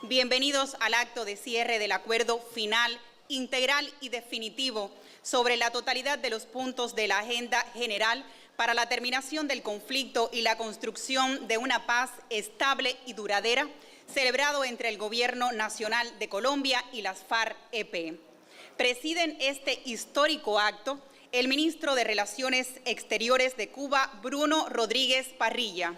Bienvenidos al acto de cierre del acuerdo final, integral y definitivo sobre la totalidad de los puntos de la agenda general para la terminación del conflicto y la construcción de una paz estable y duradera, celebrado entre el Gobierno Nacional de Colombia y las FARC-EP. Presiden este histórico acto el ministro de Relaciones Exteriores de Cuba, Bruno Rodríguez Parrilla,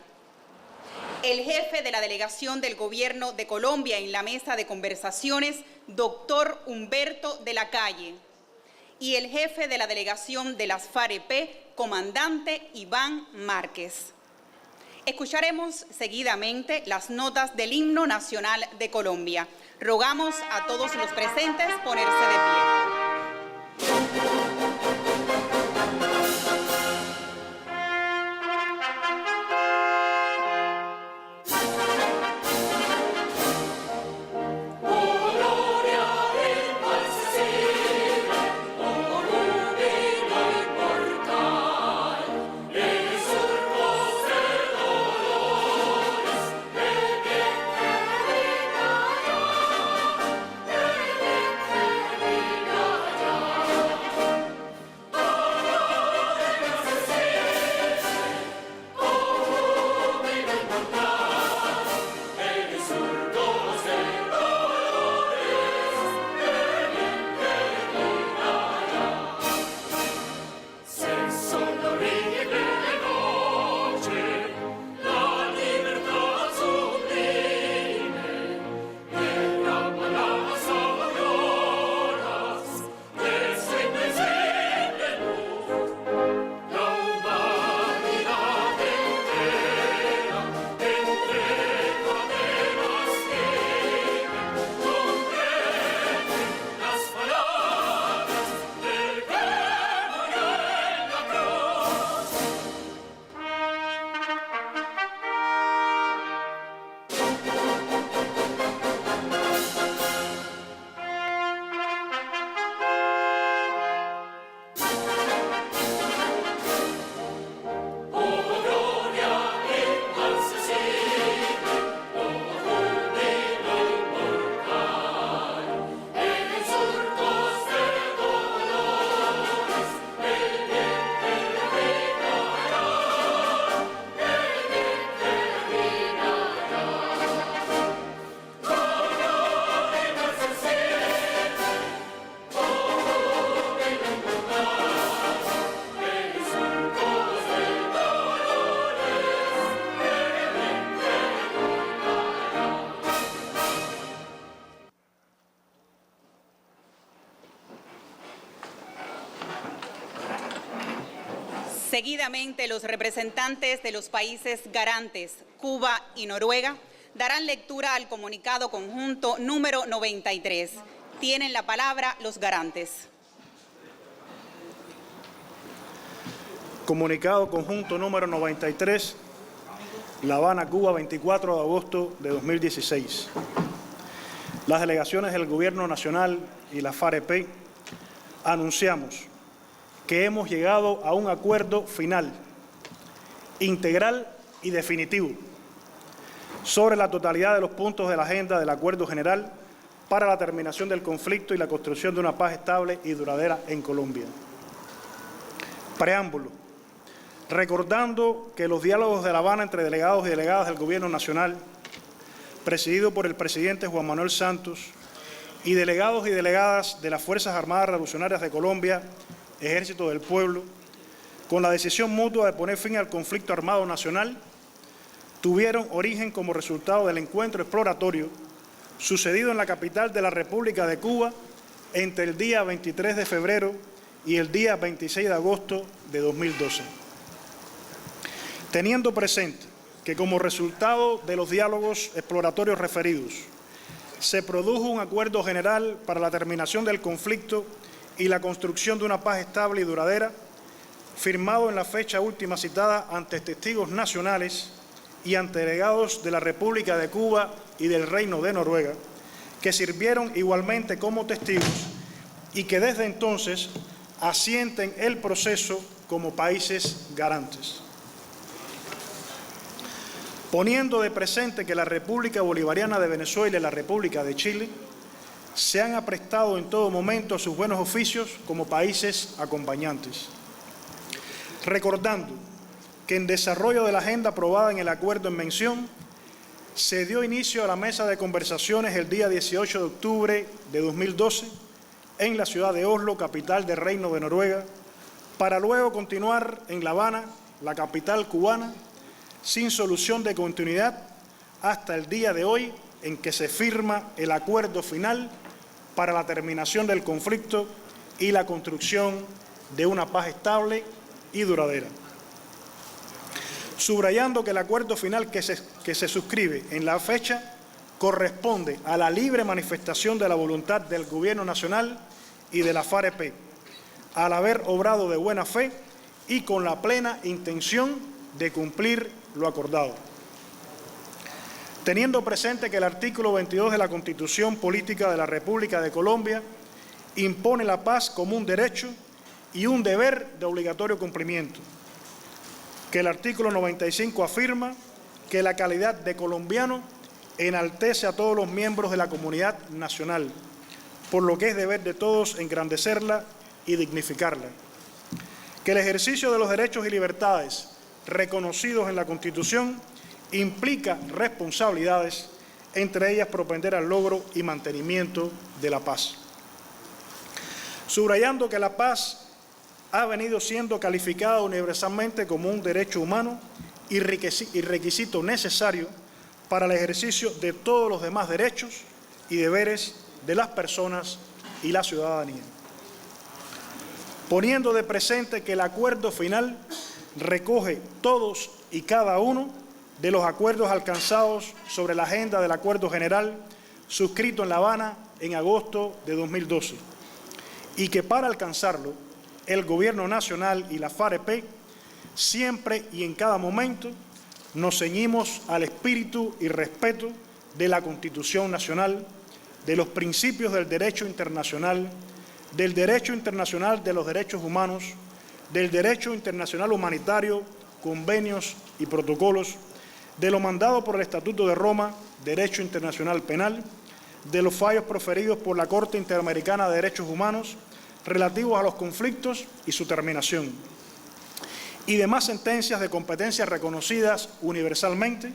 el jefe de la delegación del Gobierno de Colombia en la mesa de conversaciones, doctor Humberto de la Calle, y el jefe de la delegación de las FARC-EP, comandante Iván Márquez. Escucharemos seguidamente las notas del himno nacional de Colombia. Rogamos a todos los presentes ponerse de pie. Seguidamente, los representantes de los países garantes, Cuba y Noruega, darán lectura al comunicado conjunto número 93. Tienen la palabra los garantes. Comunicado conjunto número 93, La Habana, Cuba, 24 de agosto de 2016. Las delegaciones del Gobierno Nacional y la FARC-EP anunciamos que hemos llegado a un acuerdo final, integral y definitivo sobre la totalidad de los puntos de la agenda del Acuerdo General para la terminación del conflicto y la construcción de una paz estable y duradera en Colombia. Preámbulo. Recordando que los diálogos de La Habana entre delegados y delegadas del Gobierno Nacional, presidido por el presidente Juan Manuel Santos, y delegados y delegadas de las Fuerzas Armadas Revolucionarias de Colombia, Ejército del Pueblo, con la decisión mutua de poner fin al conflicto armado nacional, tuvieron origen como resultado del encuentro exploratorio sucedido en la capital de la República de Cuba entre el día 23 de febrero y el día 26 de agosto de 2012. Teniendo presente que como resultado de los diálogos exploratorios referidos, se produjo un acuerdo general para la terminación del conflicto y la construcción de una paz estable y duradera, firmado en la fecha última citada ante testigos nacionales y ante delegados de la República de Cuba y del Reino de Noruega, que sirvieron igualmente como testigos y que desde entonces asienten el proceso como países garantes. poniendo de presente que la República Bolivariana de Venezuela y la República de Chile se han aprestado en todo momento a sus buenos oficios como países acompañantes. Recordando que en desarrollo de la agenda aprobada en el acuerdo en mención, se dio inicio a la mesa de conversaciones el día 18 de octubre de 2012 en la ciudad de Oslo, capital del Reino de Noruega, para luego continuar en La Habana, la capital cubana, sin solución de continuidad hasta el día de hoy en que se firma el acuerdo final para la terminación del conflicto y la construcción de una paz estable y duradera. Subrayando que el acuerdo final que se suscribe en la fecha corresponde a la libre manifestación de la voluntad del Gobierno Nacional y de la FAREP, al haber obrado de buena fe y con la plena intención de cumplir lo acordado. Teniendo presente que el artículo 22 de la Constitución Política de la República de Colombia impone la paz como un derecho y un deber de obligatorio cumplimiento, que el artículo 95 afirma que la calidad de colombiano enaltece a todos los miembros de la comunidad nacional, por lo que es deber de todos engrandecerla y dignificarla, que el ejercicio de los derechos y libertades reconocidos en la Constitución implica responsabilidades, entre ellas propender al logro y mantenimiento de la paz. Subrayando que la paz ha venido siendo calificada universalmente como un derecho humano y requisito necesario para el ejercicio de todos los demás derechos y deberes de las personas y la ciudadanía. Poniendo de presente que el acuerdo final recoge todos y cada uno de los acuerdos alcanzados sobre la agenda del Acuerdo General suscrito en La Habana en agosto de 2012 y que para alcanzarlo el Gobierno Nacional y la FAREP siempre y en cada momento nos ceñimos al espíritu y respeto de la Constitución Nacional, de los principios del derecho internacional, del derecho internacional de los derechos humanos, del derecho internacional humanitario, convenios y protocolos, de lo mandado por el Estatuto de Roma, derecho internacional penal, de los fallos proferidos por la Corte Interamericana de Derechos Humanos relativos a los conflictos y su terminación, y demás sentencias de competencias reconocidas universalmente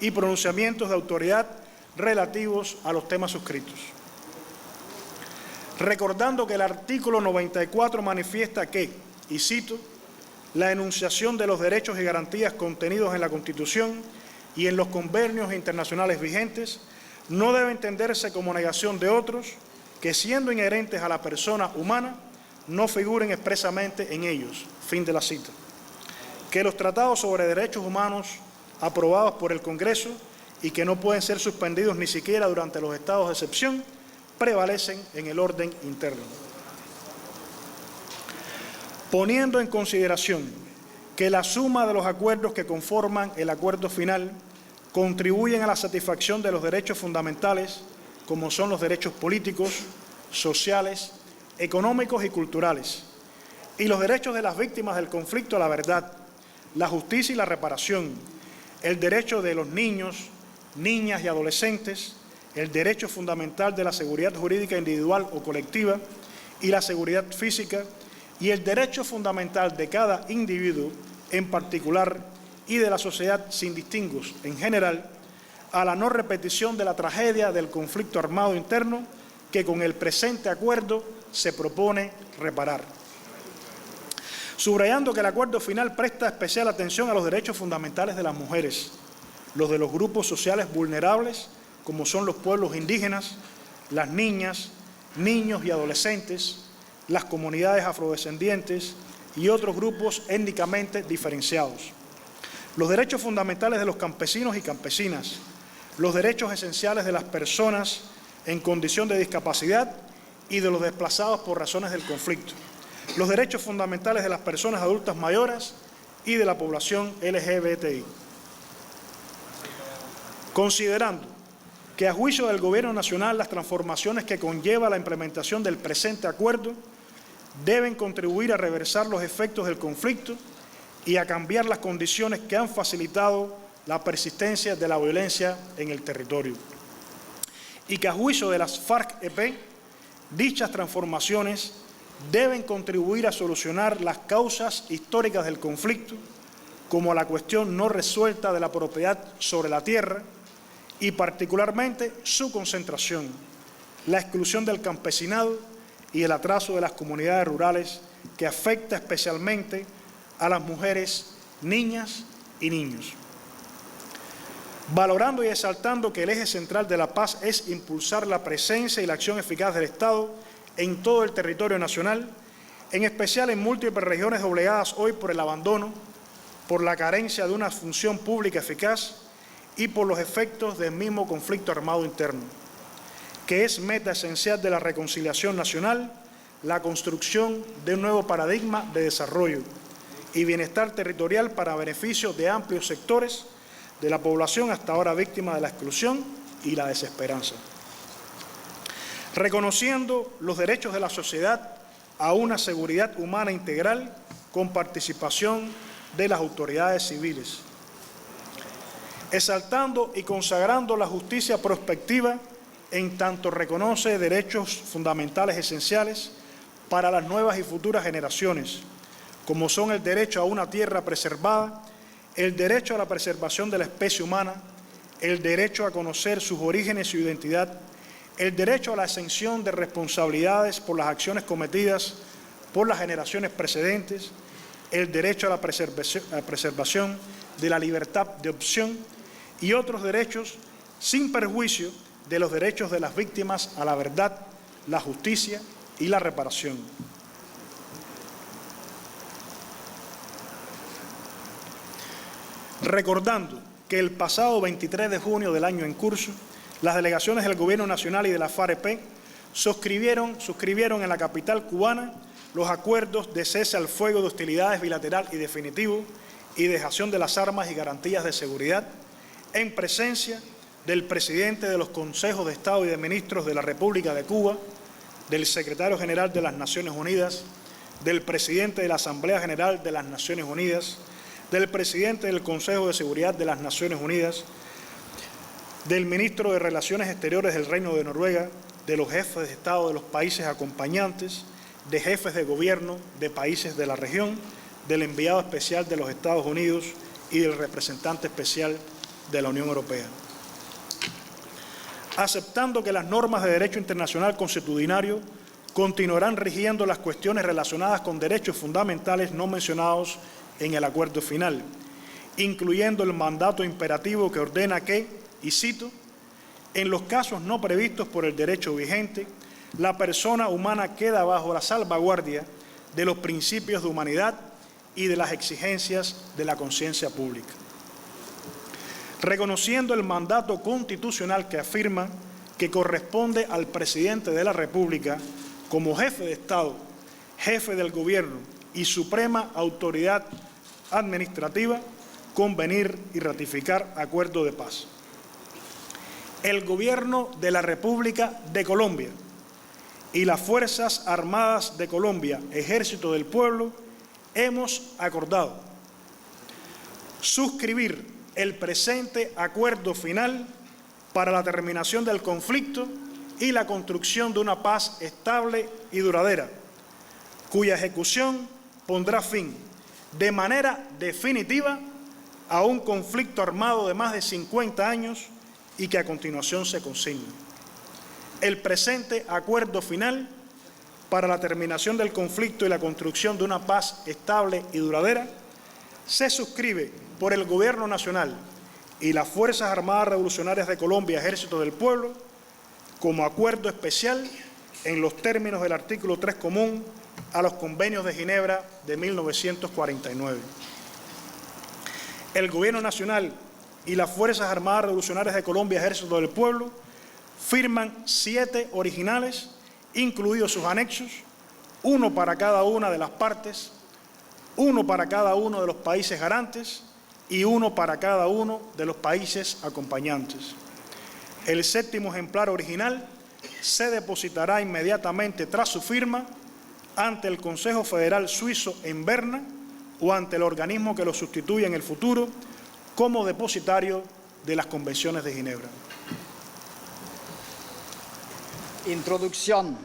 y pronunciamientos de autoridad relativos a los temas suscritos. Recordando que el artículo 94 manifiesta que, y cito, la enunciación de los derechos y garantías contenidos en la Constitución y en los convenios internacionales vigentes no debe entenderse como negación de otros que, siendo inherentes a la persona humana, no figuren expresamente en ellos. Fin de la cita. Que los tratados sobre derechos humanos aprobados por el Congreso y que no pueden ser suspendidos ni siquiera durante los estados de excepción prevalecen en el orden interno. Poniendo en consideración que la suma de los acuerdos que conforman el acuerdo final contribuyen a la satisfacción de los derechos fundamentales, como son los derechos políticos, sociales, económicos y culturales, y los derechos de las víctimas del conflicto a la verdad, la justicia y la reparación, el derecho de los niños, niñas y adolescentes, el derecho fundamental de la seguridad jurídica individual o colectiva y la seguridad física, y el derecho fundamental de cada individuo en particular y de la sociedad sin distingos en general a la no repetición de la tragedia del conflicto armado interno que con el presente acuerdo se propone reparar. Subrayando que el acuerdo final presta especial atención a los derechos fundamentales de las mujeres, los de los grupos sociales vulnerables, como son los pueblos indígenas, las niñas, niños y adolescentes, las comunidades afrodescendientes y otros grupos étnicamente diferenciados, los derechos fundamentales de los campesinos y campesinas, los derechos esenciales de las personas en condición de discapacidad y de los desplazados por razones del conflicto, los derechos fundamentales de las personas adultas mayores y de la población LGBTI. Considerando que a juicio del Gobierno Nacional las transformaciones que conlleva la implementación del presente acuerdo deben contribuir a reversar los efectos del conflicto y a cambiar las condiciones que han facilitado la persistencia de la violencia en el territorio. Y que a juicio de las FARC-EP, dichas transformaciones deben contribuir a solucionar las causas históricas del conflicto, como la cuestión no resuelta de la propiedad sobre la tierra y particularmente su concentración, la exclusión del campesinado y el atraso de las comunidades rurales que afecta especialmente a las mujeres, niñas y niños. Valorando y exaltando que el eje central de la paz es impulsar la presencia y la acción eficaz del Estado en todo el territorio nacional, en especial en múltiples regiones doblegadas hoy por el abandono, por la carencia de una función pública eficaz y por los efectos del mismo conflicto armado interno, que es meta esencial de la reconciliación nacional, la construcción de un nuevo paradigma de desarrollo y bienestar territorial para beneficio de amplios sectores de la población hasta ahora víctima de la exclusión y la desesperanza. Reconociendo los derechos de la sociedad a una seguridad humana integral con participación de las autoridades civiles. Exaltando y consagrando la justicia prospectiva en tanto reconoce derechos fundamentales esenciales para las nuevas y futuras generaciones, como son el derecho a una tierra preservada, el derecho a la preservación de la especie humana, el derecho a conocer sus orígenes y su identidad, el derecho a la exención de responsabilidades por las acciones cometidas por las generaciones precedentes, el derecho a la preservación de la libertad de opción y otros derechos sin perjuicio de los derechos de las víctimas a la verdad, la justicia y la reparación. Recordando que el pasado 23 de junio del año en curso, las delegaciones del Gobierno Nacional y de la FARC-EP suscribieron en la capital cubana los acuerdos de cese al fuego de hostilidades bilateral y definitivo y dejación de las armas y garantías de seguridad en presencia del presidente de los Consejos de Estado y de Ministros de la República de Cuba, del secretario general de las Naciones Unidas, del presidente de la Asamblea General de las Naciones Unidas, del presidente del Consejo de Seguridad de las Naciones Unidas, del ministro de Relaciones Exteriores del Reino de Noruega, de los jefes de Estado de los países acompañantes, de jefes de gobierno de países de la región, del enviado especial de los Estados Unidos y del representante especial de la Unión Europea. Aceptando que las normas de derecho internacional consuetudinario continuarán rigiendo las cuestiones relacionadas con derechos fundamentales no mencionados en el acuerdo final, incluyendo el mandato imperativo que ordena que, y cito, en los casos no previstos por el derecho vigente, la persona humana queda bajo la salvaguardia de los principios de humanidad y de las exigencias de la conciencia pública. Reconociendo el mandato constitucional que afirma que corresponde al presidente de la República como jefe de Estado, jefe del Gobierno y suprema autoridad administrativa, convenir y ratificar acuerdo de paz. El Gobierno de la República de Colombia y las Fuerzas Armadas de Colombia, Ejército del Pueblo, hemos acordado suscribir el presente acuerdo final para la terminación del conflicto y la construcción de una paz estable y duradera, cuya ejecución pondrá fin de manera definitiva a un conflicto armado de más de 50 años y que a continuación se consigna. El presente acuerdo final para la terminación del conflicto y la construcción de una paz estable y duradera se suscribe por el Gobierno Nacional y las Fuerzas Armadas Revolucionarias de Colombia, Ejército del Pueblo, como acuerdo especial en los términos del artículo 3 común a los convenios de Ginebra de 1949. El Gobierno Nacional y las Fuerzas Armadas Revolucionarias de Colombia, Ejército del Pueblo, firman 7 originales, incluidos sus anexos, uno para cada una de las partes, uno para cada uno de los países garantes y uno para cada uno de los países acompañantes. El 7º ejemplar original se depositará inmediatamente tras su firma ante el Consejo Federal Suizo en Berna o ante el organismo que lo sustituya en el futuro como depositario de las convenciones de Ginebra. Introducción.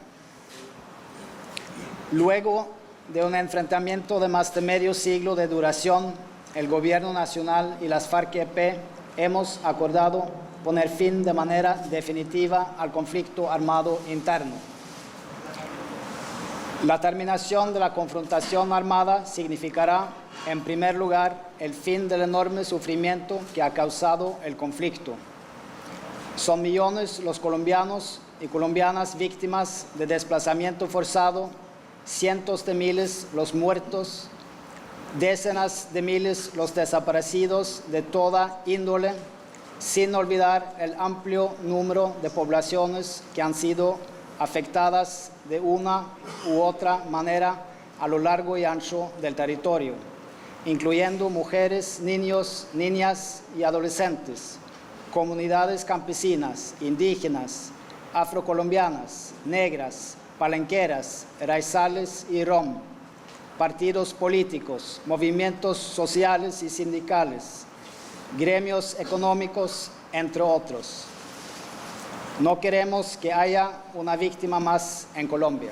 Luego de un enfrentamiento de más de medio siglo de duración, el Gobierno Nacional y las FARC-EP hemos acordado poner fin de manera definitiva al conflicto armado interno. La terminación de la confrontación armada significará, en primer lugar, el fin del enorme sufrimiento que ha causado el conflicto. Son millones los colombianos y colombianas víctimas de desplazamiento forzado, cientos de miles los muertos, decenas de miles los desaparecidos de toda índole, sin olvidar el amplio número de poblaciones que han sido afectadas de una u otra manera a lo largo y ancho del territorio, incluyendo mujeres, niños, niñas y adolescentes, comunidades campesinas, indígenas, afrocolombianas, negras, palenqueras, raizales y rom, partidos políticos, movimientos sociales y sindicales, gremios económicos, entre otros. No queremos que haya una víctima más en Colombia.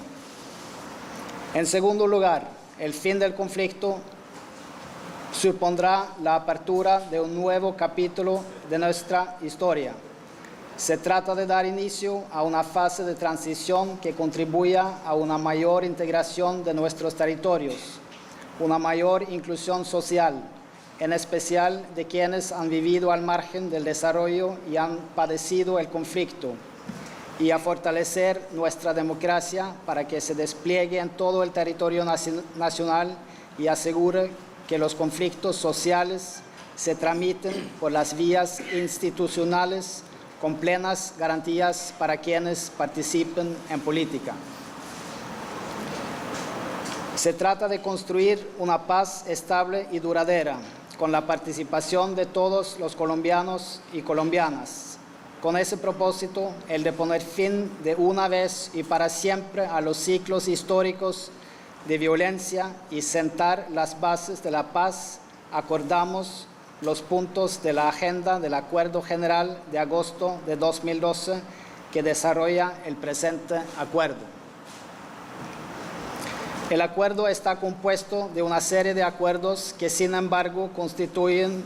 En segundo lugar, el fin del conflicto supondrá la apertura de un nuevo capítulo de nuestra historia. Se trata de dar inicio a una fase de transición que contribuya a una mayor integración de nuestros territorios, una mayor inclusión social, en especial de quienes han vivido al margen del desarrollo y han padecido el conflicto, y a fortalecer nuestra democracia para que se despliegue en todo el territorio nacional y asegure que los conflictos sociales se tramiten por las vías institucionales con plenas garantías para quienes participen en política. Se trata de construir una paz estable y duradera, con la participación de todos los colombianos y colombianas. Con ese propósito, el de poner fin de una vez y para siempre a los ciclos históricos de violencia y sentar las bases de la paz, acordamos los puntos de la agenda del Acuerdo General de agosto de 2012 que desarrolla el presente acuerdo. El acuerdo está compuesto de una serie de acuerdos que, sin embargo, constituyen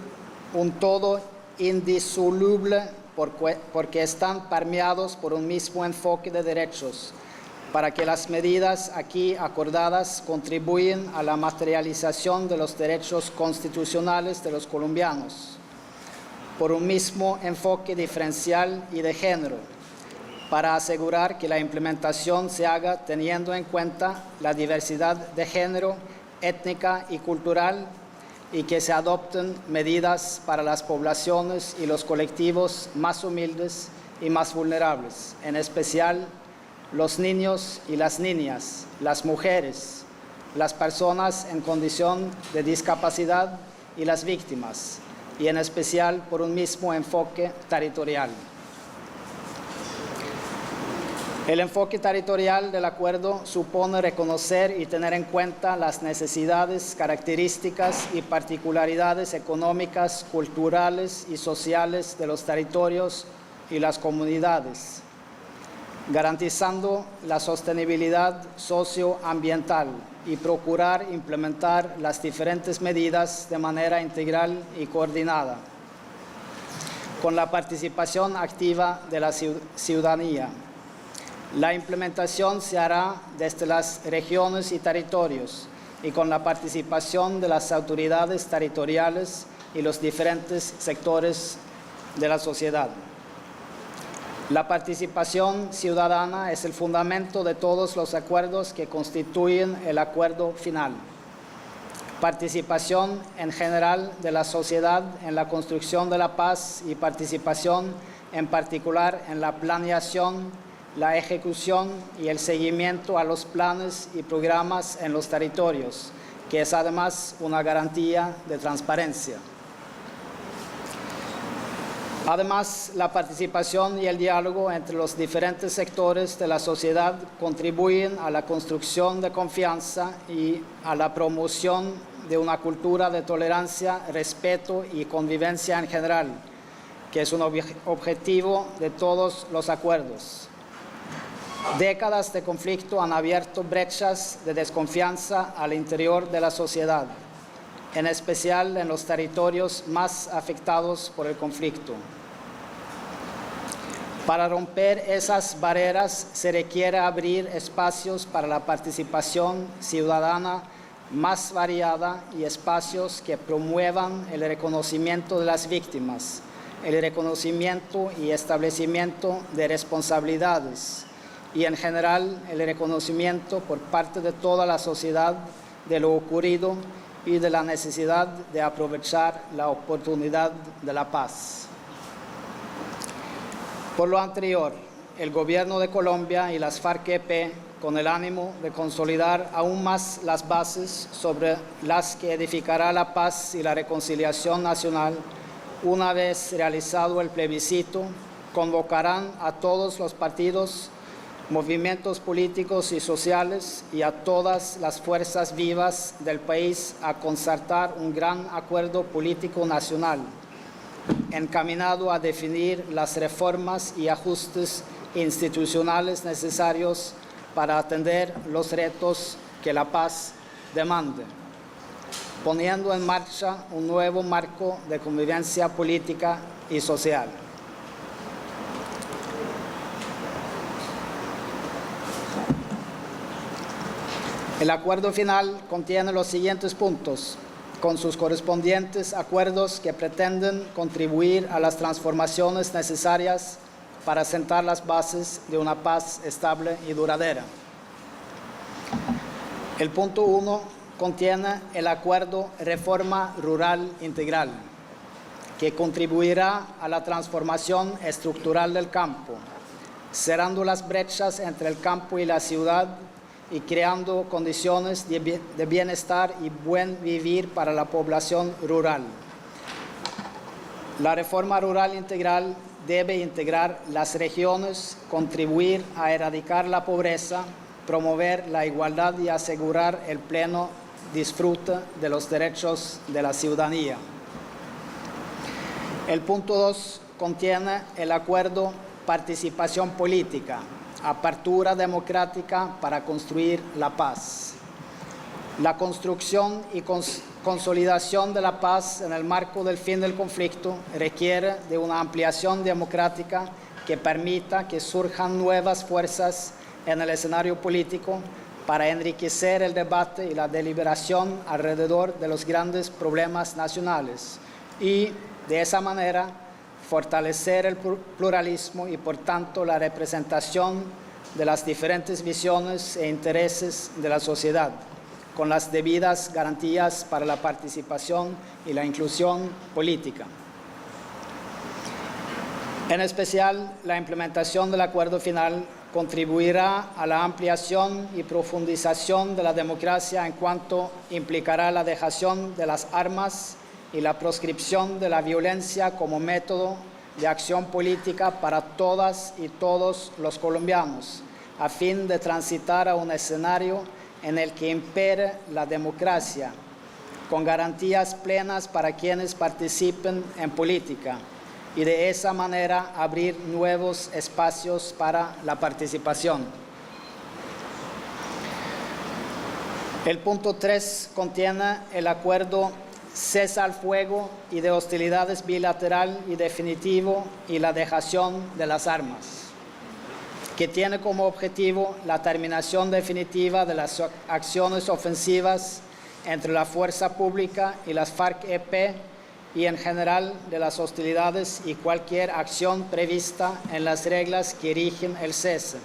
un todo indisoluble porque están permeados por un mismo enfoque de derechos, para que las medidas aquí acordadas contribuyan a la materialización de los derechos constitucionales de los colombianos, por un mismo enfoque diferencial y de género, para asegurar que la implementación se haga teniendo en cuenta la diversidad de género, étnica y cultural, y que se adopten medidas para las poblaciones y los colectivos más humildes y más vulnerables, en especial los niños y las niñas, las mujeres, las personas en condición de discapacidad y las víctimas, y en especial por un mismo enfoque territorial. El enfoque territorial del acuerdo supone reconocer y tener en cuenta las necesidades, características y particularidades económicas, culturales y sociales de los territorios y las comunidades, garantizando la sostenibilidad socioambiental y procurar implementar las diferentes medidas de manera integral y coordinada, con la participación activa de la ciudadanía. La implementación se hará desde las regiones y territorios y con la participación de las autoridades territoriales y los diferentes sectores de la sociedad. La participación ciudadana es el fundamento de todos los acuerdos que constituyen el acuerdo final. Participación en general de la sociedad en la construcción de la paz y participación en particular en la planeación, la ejecución y el seguimiento a los planes y programas en los territorios, que es además una garantía de transparencia. Además, la participación y el diálogo entre los diferentes sectores de la sociedad contribuyen a la construcción de confianza y a la promoción de una cultura de tolerancia, respeto y convivencia en general, que es un objetivo de todos los acuerdos. Décadas de conflicto han abierto brechas de desconfianza al interior de la sociedad, en especial en los territorios más afectados por el conflicto. Para romper esas barreras se requiere abrir espacios para la participación ciudadana más variada y espacios que promuevan el reconocimiento de las víctimas, el reconocimiento y establecimiento de responsabilidades y, en general, el reconocimiento por parte de toda la sociedad de lo ocurrido y de la necesidad de aprovechar la oportunidad de la paz. Por lo anterior, el Gobierno de Colombia y las FARC-EP, con el ánimo de consolidar aún más las bases sobre las que edificará la paz y la reconciliación nacional, una vez realizado el plebiscito, convocarán a todos los partidos, movimientos políticos y sociales y a todas las fuerzas vivas del país a concertar un gran acuerdo político nacional, encaminado a definir las reformas y ajustes institucionales necesarios para atender los retos que la paz demande, poniendo en marcha un nuevo marco de convivencia política y social. El acuerdo final contiene los siguientes puntos, con sus correspondientes acuerdos que pretenden contribuir a las transformaciones necesarias para sentar las bases de una paz estable y duradera. El punto 1 contiene el acuerdo Reforma Rural Integral, que contribuirá a la transformación estructural del campo, cerrando las brechas entre el campo y la ciudad y creando condiciones de bienestar y buen vivir para la población rural. La reforma rural integral debe integrar las regiones, contribuir a erradicar la pobreza, promover la igualdad y asegurar el pleno disfrute de los derechos de la ciudadanía. El punto 2 contiene el acuerdo Participación Política, apertura democrática para construir la paz. La construcción y consolidación de la paz en el marco del fin del conflicto requiere de una ampliación democrática que permita que surjan nuevas fuerzas en el escenario político para enriquecer el debate y la deliberación alrededor de los grandes problemas nacionales y, de esa manera, fortalecer el pluralismo y, por tanto, la representación de las diferentes visiones e intereses de la sociedad, con las debidas garantías para la participación y la inclusión política. En especial, la implementación del acuerdo final contribuirá a la ampliación y profundización de la democracia en cuanto implicará la dejación de las armas y la proscripción de la violencia como método de acción política para todas y todos los colombianos, a fin de transitar a un escenario en el que impere la democracia, con garantías plenas para quienes participen en política, y de esa manera abrir nuevos espacios para la participación. El punto 3 contiene el acuerdo cese al fuego y de hostilidades bilateral y definitivo y la dejación de las armas, que tiene como objetivo la terminación definitiva de las acciones ofensivas entre la fuerza pública y las FARC-EP y en general de las hostilidades y cualquier acción prevista en las reglas que rigen el cese,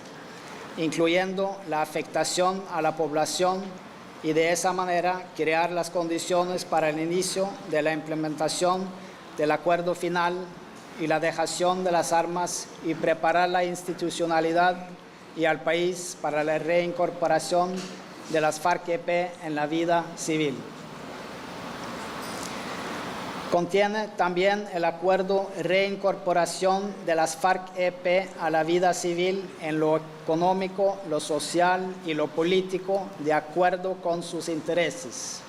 incluyendo la afectación a la población y de esa manera crear las condiciones para el inicio de la implementación del acuerdo final y la dejación de las armas y preparar la institucionalidad y al país para la reincorporación de las FARC-EP en la vida civil. Contiene también el acuerdo reincorporación de las FARC-EP a la vida civil en lo económico, lo social y lo político de acuerdo con sus intereses.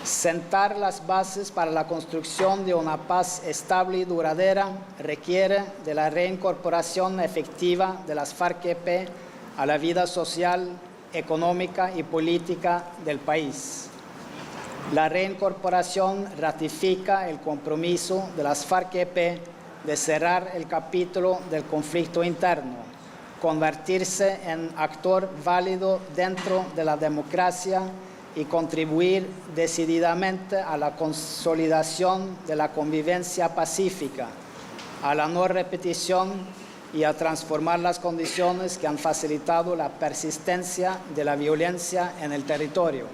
Sentar las bases para la construcción de una paz estable y duradera requiere de la reincorporación efectiva de las FARC-EP a la vida social, económica y política del país. La reincorporación ratifica el compromiso de las FARC-EP de cerrar el capítulo del conflicto interno, convertirse en actor válido dentro de la democracia y contribuir decididamente a la consolidación de la convivencia pacífica, a la no repetición y a transformar las condiciones que han facilitado la persistencia de la violencia en el territorio.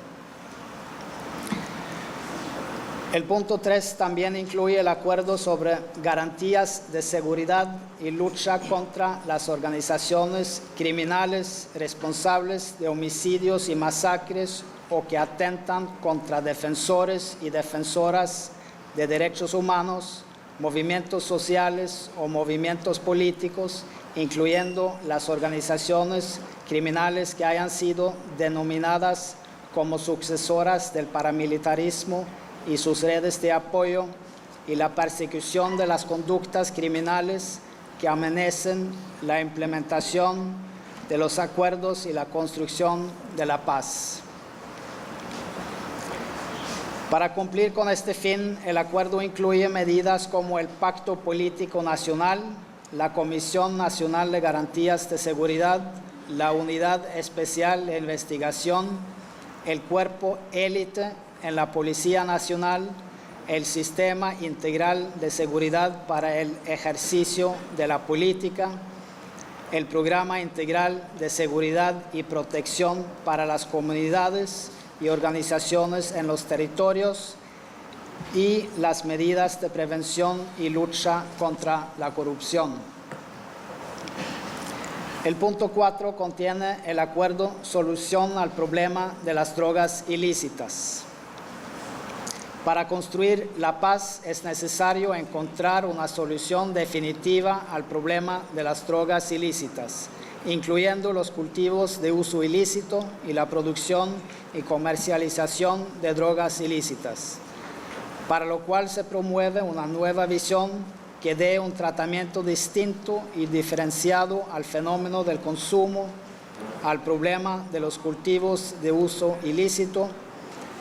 El punto 3 también incluye el acuerdo sobre garantías de seguridad y lucha contra las organizaciones criminales responsables de homicidios y masacres o que atentan contra defensores y defensoras de derechos humanos, movimientos sociales o movimientos políticos, incluyendo las organizaciones criminales que hayan sido denominadas como sucesoras del paramilitarismo y sus redes de apoyo, y la persecución de las conductas criminales que amenacen la implementación de los acuerdos y la construcción de la paz. Para cumplir con este fin, el acuerdo incluye medidas como el Pacto Político Nacional, la Comisión Nacional de Garantías de Seguridad, la Unidad Especial de Investigación, el Cuerpo Élite en la Policía Nacional, el Sistema Integral de Seguridad para el Ejercicio de la Política, el Programa Integral de Seguridad y Protección para las Comunidades y organizaciones en los territorios y las medidas de prevención y lucha contra la corrupción. El punto 4 contiene el acuerdo Solución al problema de las drogas ilícitas. Para construir la paz es necesario encontrar una solución definitiva al problema de las drogas ilícitas, incluyendo los cultivos de uso ilícito y la producción y comercialización de drogas ilícitas, para lo cual se promueve una nueva visión que dé un tratamiento distinto y diferenciado al fenómeno del consumo, al problema de los cultivos de uso ilícito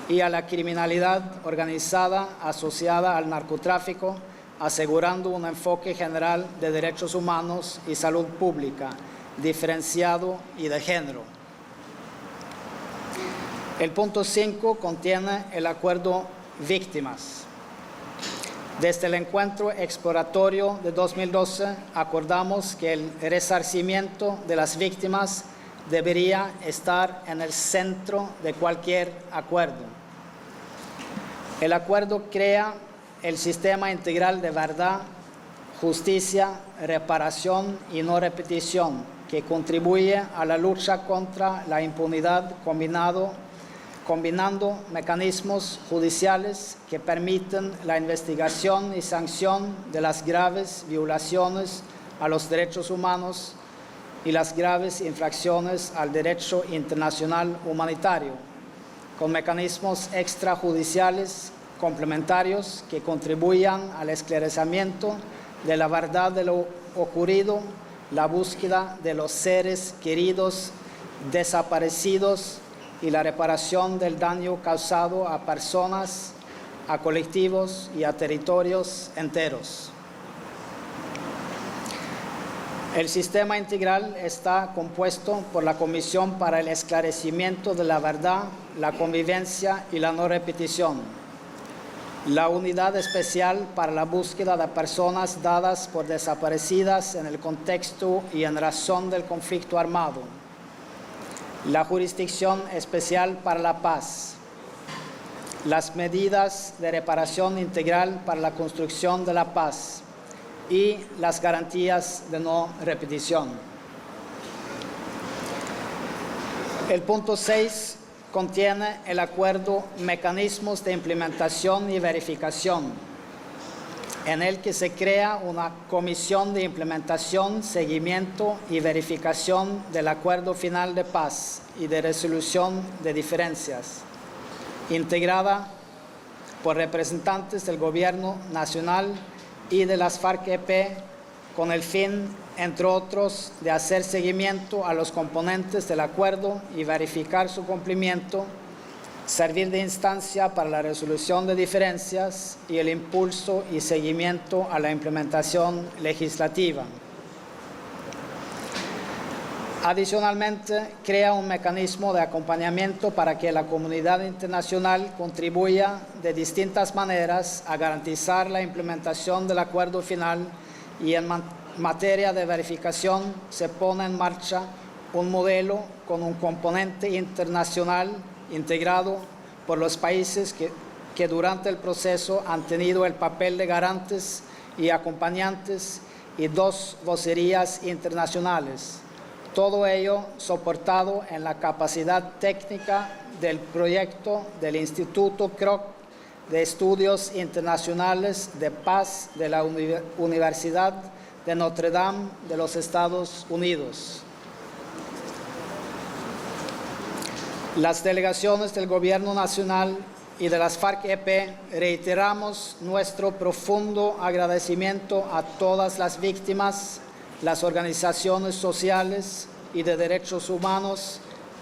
y a la criminalidad organizada asociada al narcotráfico, asegurando un enfoque general de derechos humanos y salud pública, diferenciado y de género. El punto 5 contiene el acuerdo Víctimas. Desde el encuentro exploratorio de 2012 acordamos que el resarcimiento de las víctimas debería estar en el centro de cualquier acuerdo. El acuerdo crea el sistema integral de verdad, justicia, reparación y no repetición, que contribuye a la lucha contra la impunidad combinando mecanismos judiciales que permiten la investigación y sanción de las graves violaciones a los derechos humanos y las graves infracciones al derecho internacional humanitario, con mecanismos extrajudiciales complementarios que contribuyan al esclarecimiento de la verdad de lo ocurrido, la búsqueda de los seres queridos desaparecidos y la reparación del daño causado a personas, a colectivos y a territorios enteros. El sistema integral está compuesto por la Comisión para el Esclarecimiento de la Verdad, la Convivencia y la No Repetición, la Unidad Especial para la Búsqueda de Personas dadas por desaparecidas en el contexto y en razón del conflicto armado, la Jurisdicción Especial para la Paz, las medidas de reparación integral para la construcción de la paz y las garantías de no repetición. El punto 6 contiene el acuerdo Mecanismos de Implementación y Verificación, en el que se crea una comisión de implementación, seguimiento y verificación del acuerdo final de paz y de resolución de diferencias, integrada por representantes del Gobierno Nacional y de las FARC-EP, con el fin, entre otros, de hacer seguimiento a los componentes del acuerdo y verificar su cumplimiento, servir de instancia para la resolución de diferencias y el impulso y seguimiento a la implementación legislativa. Adicionalmente, crea un mecanismo de acompañamiento para que la comunidad internacional contribuya de distintas maneras a garantizar la implementación del acuerdo final, y en materia de verificación se pone en marcha un modelo con un componente internacional integrado por los países que durante el proceso han tenido el papel de garantes y acompañantes, y 2 vocerías internacionales. Todo ello soportado en la capacidad técnica del proyecto del Instituto Kroc de Estudios Internacionales de Paz de la Universidad de Notre Dame de los Estados Unidos. Las delegaciones del Gobierno Nacional y de las FARC-EP reiteramos nuestro profundo agradecimiento a todas las víctimas, las organizaciones sociales y de derechos humanos,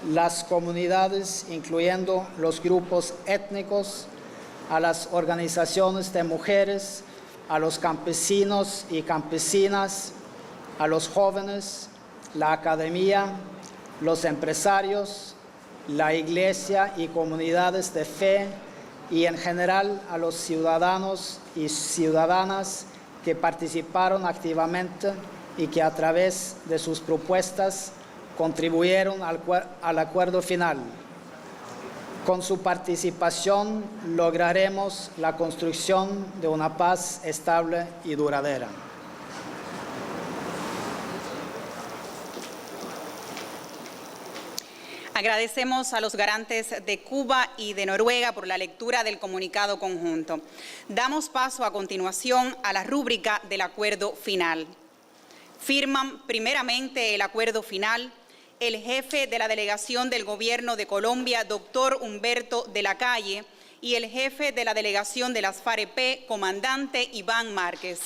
las comunidades, incluyendo los grupos étnicos, a las organizaciones de mujeres, a los campesinos y campesinas, a los jóvenes, la academia, los empresarios, la iglesia y comunidades de fe, y en general a los ciudadanos y ciudadanas que participaron activamente y que a través de sus propuestas contribuyeron al acuerdo final. Con su participación lograremos la construcción de una paz estable y duradera. Agradecemos a los garantes de Cuba y de Noruega por la lectura del comunicado conjunto. Damos paso a continuación a la rúbrica del acuerdo final. Firman primeramente el acuerdo final el jefe de la delegación del Gobierno de Colombia, doctor Humberto de la Calle, y el jefe de la delegación de las FARC-EP, comandante Iván Márquez.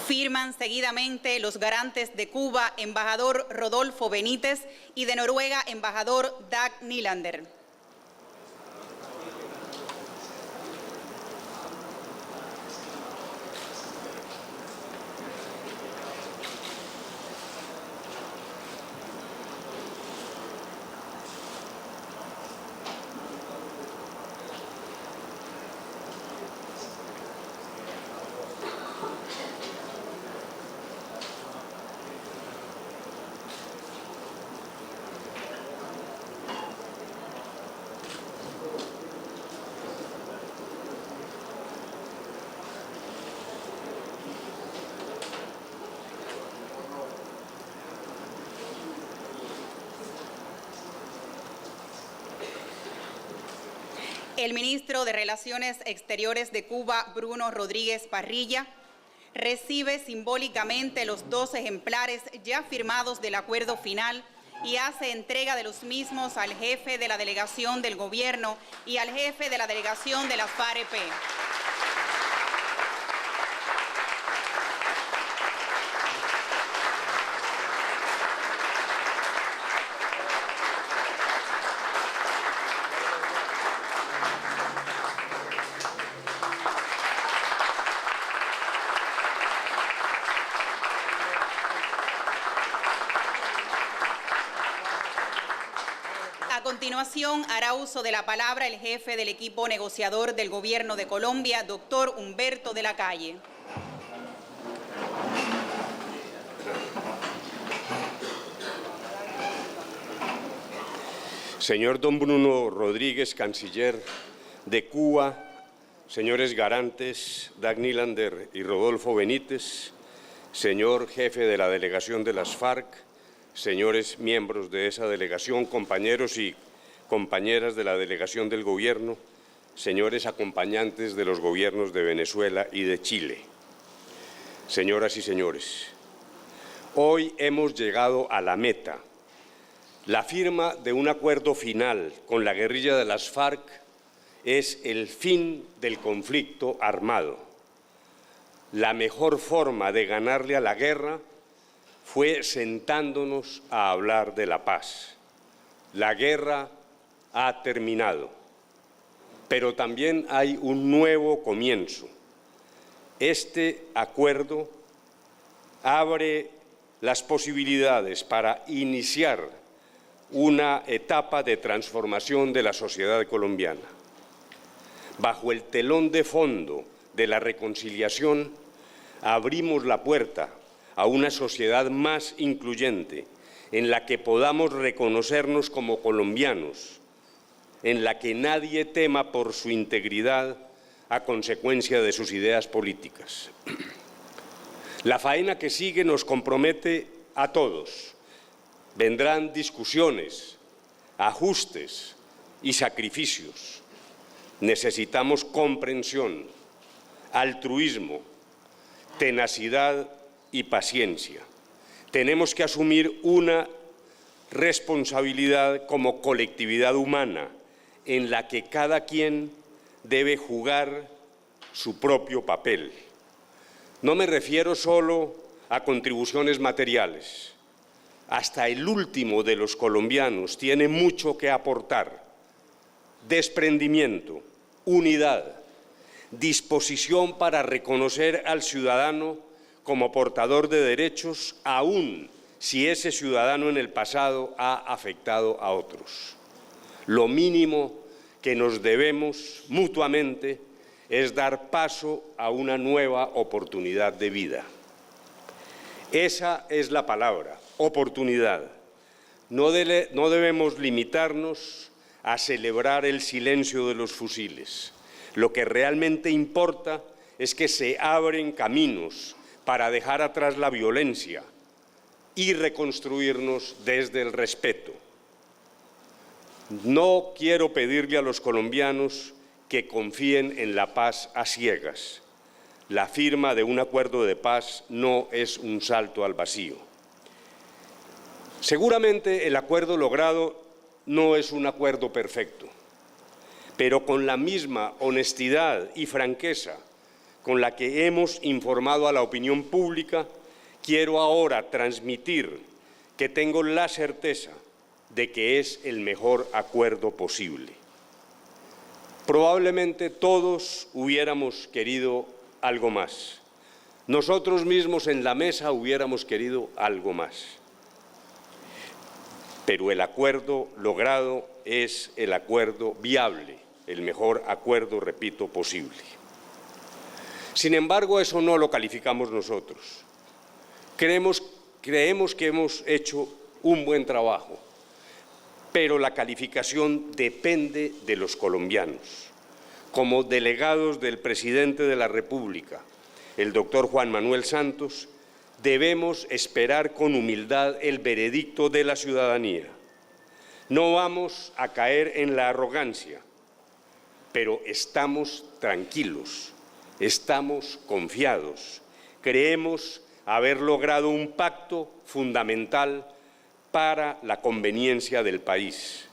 Firman seguidamente los garantes de Cuba, embajador Rodolfo Benítez, y de Noruega, embajador Dag Nylander. El ministro de Relaciones Exteriores de Cuba, Bruno Rodríguez Parrilla, recibe simbólicamente los 2 ejemplares ya firmados del acuerdo final y hace entrega de los mismos al jefe de la delegación del Gobierno y al jefe de la delegación de las FARC-EP. A continuación, hará uso de la palabra el jefe del equipo negociador del Gobierno de Colombia, doctor Humberto de la Calle. Señor don Bruno Rodríguez, canciller de Cuba, señores garantes Dag Nylander y Rodolfo Benítez, señor jefe de la delegación de las FARC, señores miembros de esa delegación, compañeros y compañeras de la delegación del Gobierno, señores acompañantes de los gobiernos de Venezuela y de Chile, señoras y señores, hoy hemos llegado a la meta. La firma de un acuerdo final con la guerrilla de las FARC es el fin del conflicto armado. La mejor forma de ganarle a la guerra fue sentándonos a hablar de la paz. La guerra ha terminado, pero también hay un nuevo comienzo. Este acuerdo abre las posibilidades para iniciar una etapa de transformación de la sociedad colombiana. Bajo el telón de fondo de la reconciliación, abrimos la puerta a una sociedad más incluyente, en la que podamos reconocernos como colombianos, en la que nadie tema por su integridad a consecuencia de sus ideas políticas. La faena que sigue nos compromete a todos. Vendrán discusiones, ajustes y sacrificios. Necesitamos comprensión, altruismo, tenacidad y paciencia. Tenemos que asumir una responsabilidad como colectividad humana en la que cada quien debe jugar su propio papel. No me refiero solo a contribuciones materiales. Hasta el último de los colombianos tiene mucho que aportar. Desprendimiento, unidad, disposición para reconocer al ciudadano como portador de derechos, aun si ese ciudadano en el pasado ha afectado a otros. Lo mínimo que nos debemos mutuamente es dar paso a una nueva oportunidad de vida. Esa es la palabra, oportunidad. No debemos limitarnos a celebrar el silencio de los fusiles. Lo que realmente importa es que se abren caminos para dejar atrás la violencia y reconstruirnos desde el respeto. No quiero pedirle a los colombianos que confíen en la paz a ciegas. La firma de un acuerdo de paz no es un salto al vacío. Seguramente el acuerdo logrado no es un acuerdo perfecto, pero con la misma honestidad y franqueza con la que hemos informado a la opinión pública, quiero ahora transmitir que tengo la certeza de que es el mejor acuerdo posible. Probablemente todos hubiéramos querido algo más. Nosotros mismos en la mesa hubiéramos querido algo más. Pero el acuerdo logrado es el acuerdo viable, el mejor acuerdo, repito, posible. Sin embargo, eso no lo calificamos nosotros. Creemos que hemos hecho un buen trabajo, pero la calificación depende de los colombianos. Como delegados del presidente de la República, el doctor Juan Manuel Santos, debemos esperar con humildad el veredicto de la ciudadanía. No vamos a caer en la arrogancia, pero estamos tranquilos, estamos confiados. Creemos haber logrado un pacto fundamental para la conveniencia del país.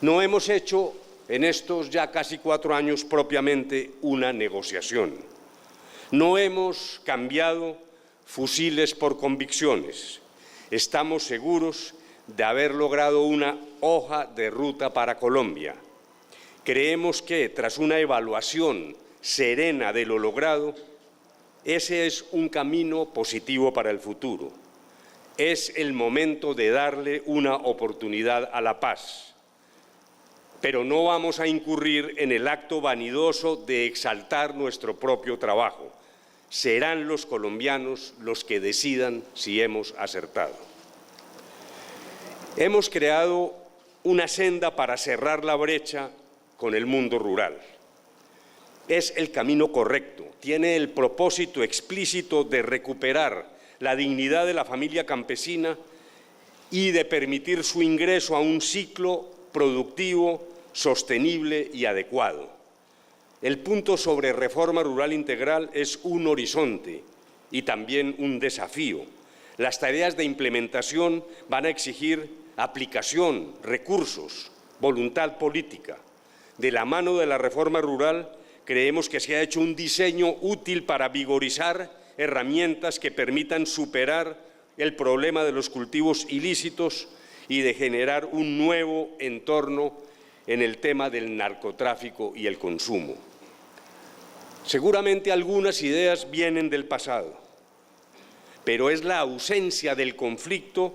No hemos hecho en estos ya casi 4 años propiamente una negociación. No hemos cambiado fusiles por convicciones. Estamos seguros de haber logrado una hoja de ruta para Colombia. Creemos que, tras una evaluación serena de lo logrado, ese es un camino positivo para el futuro. Es el momento de darle una oportunidad a la paz, pero no vamos a incurrir en el acto vanidoso de exaltar nuestro propio trabajo. Serán los colombianos los que decidan si hemos acertado. Hemos creado una senda para cerrar la brecha con el mundo rural. Es el camino correcto, tiene el propósito explícito de recuperar la dignidad de la familia campesina y de permitir su ingreso a un ciclo productivo, sostenible y adecuado. El punto sobre reforma rural integral es un horizonte y también un desafío. Las tareas de implementación van a exigir aplicación, recursos, voluntad política. De la mano de la reforma rural, creemos que se ha hecho un diseño útil para vigorizar herramientas que permitan superar el problema de los cultivos ilícitos y de generar un nuevo entorno en el tema del narcotráfico y el consumo. Seguramente algunas ideas vienen del pasado, pero es la ausencia del conflicto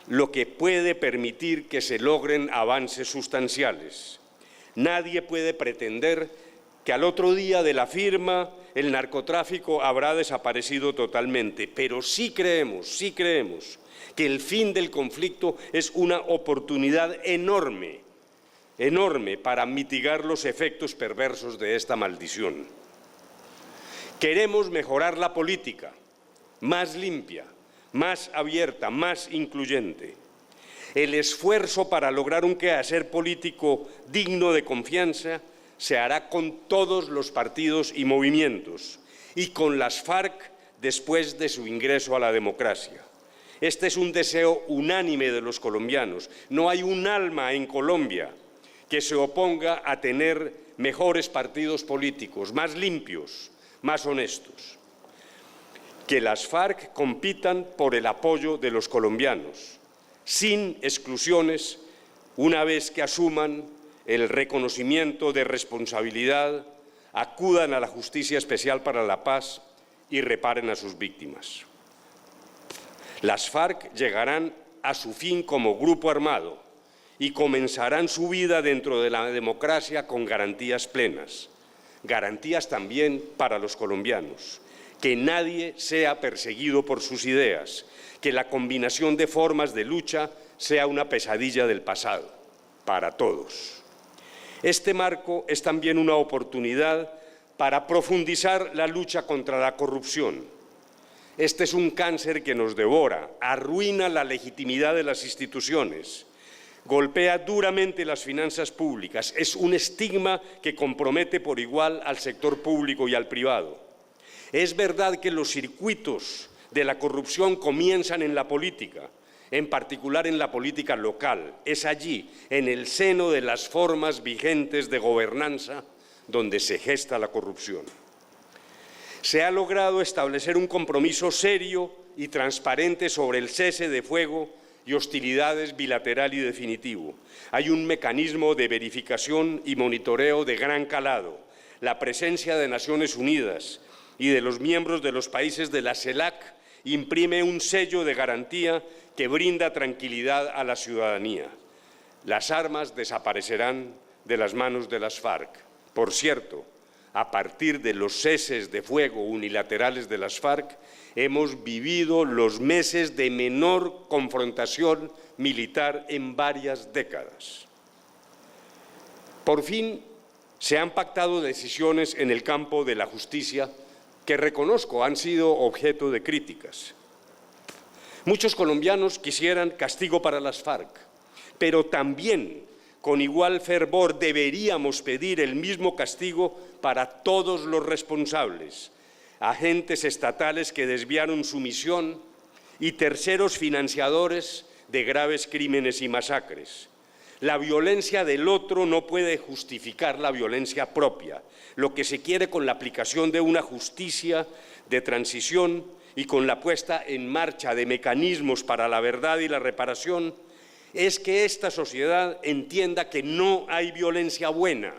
lo que puede permitir que se logren avances sustanciales. Nadie puede pretender que al otro día de la firma el narcotráfico habrá desaparecido totalmente, pero sí creemos que el fin del conflicto es una oportunidad enorme para mitigar los efectos perversos de esta maldición. Queremos mejorar la política, más limpia, más abierta, más incluyente. El esfuerzo para lograr un quehacer político digno de confianza se hará con todos los partidos y movimientos y con las FARC después de su ingreso a la democracia. Este es un deseo unánime de los colombianos. No hay un alma en Colombia que se oponga a tener mejores partidos políticos, más limpios, más honestos. Que las FARC compitan por el apoyo de los colombianos, sin exclusiones, una vez que asuman el reconocimiento de responsabilidad, acudan a la Justicia Especial para la Paz y reparen a sus víctimas. Las FARC llegarán a su fin como grupo armado y comenzarán su vida dentro de la democracia con garantías plenas, garantías también para los colombianos, que nadie sea perseguido por sus ideas, que la combinación de formas de lucha sea una pesadilla del pasado, para todos. Este marco es también una oportunidad para profundizar la lucha contra la corrupción. Este es un cáncer que nos devora, arruina la legitimidad de las instituciones, golpea duramente las finanzas públicas, es un estigma que compromete por igual al sector público y al privado. Es verdad que los circuitos de la corrupción comienzan en la política, en particular en la política local. Es allí, en el seno de las formas vigentes de gobernanza, donde se gesta la corrupción. Se ha logrado establecer un compromiso serio y transparente sobre el cese de fuego y hostilidades bilateral y definitivo. Hay un mecanismo de verificación y monitoreo de gran calado. La presencia de Naciones Unidas y de los miembros de los países de la CELAC imprime un sello de garantía que brinda tranquilidad a la ciudadanía. Las armas desaparecerán de las manos de las FARC. Por cierto, a partir de los ceses de fuego unilaterales de las FARC, hemos vivido los meses de menor confrontación militar en varias décadas. Por fin, se han pactado decisiones en el campo de la justicia que reconozco han sido objeto de críticas. Muchos colombianos quisieran castigo para las FARC, pero también con igual fervor deberíamos pedir el mismo castigo para todos los responsables, agentes estatales que desviaron su misión y terceros financiadores de graves crímenes y masacres. La violencia del otro no puede justificar la violencia propia. Lo que se quiere con la aplicación de una justicia de transición y con la puesta en marcha de mecanismos para la verdad y la reparación es que esta sociedad entienda que no hay violencia buena,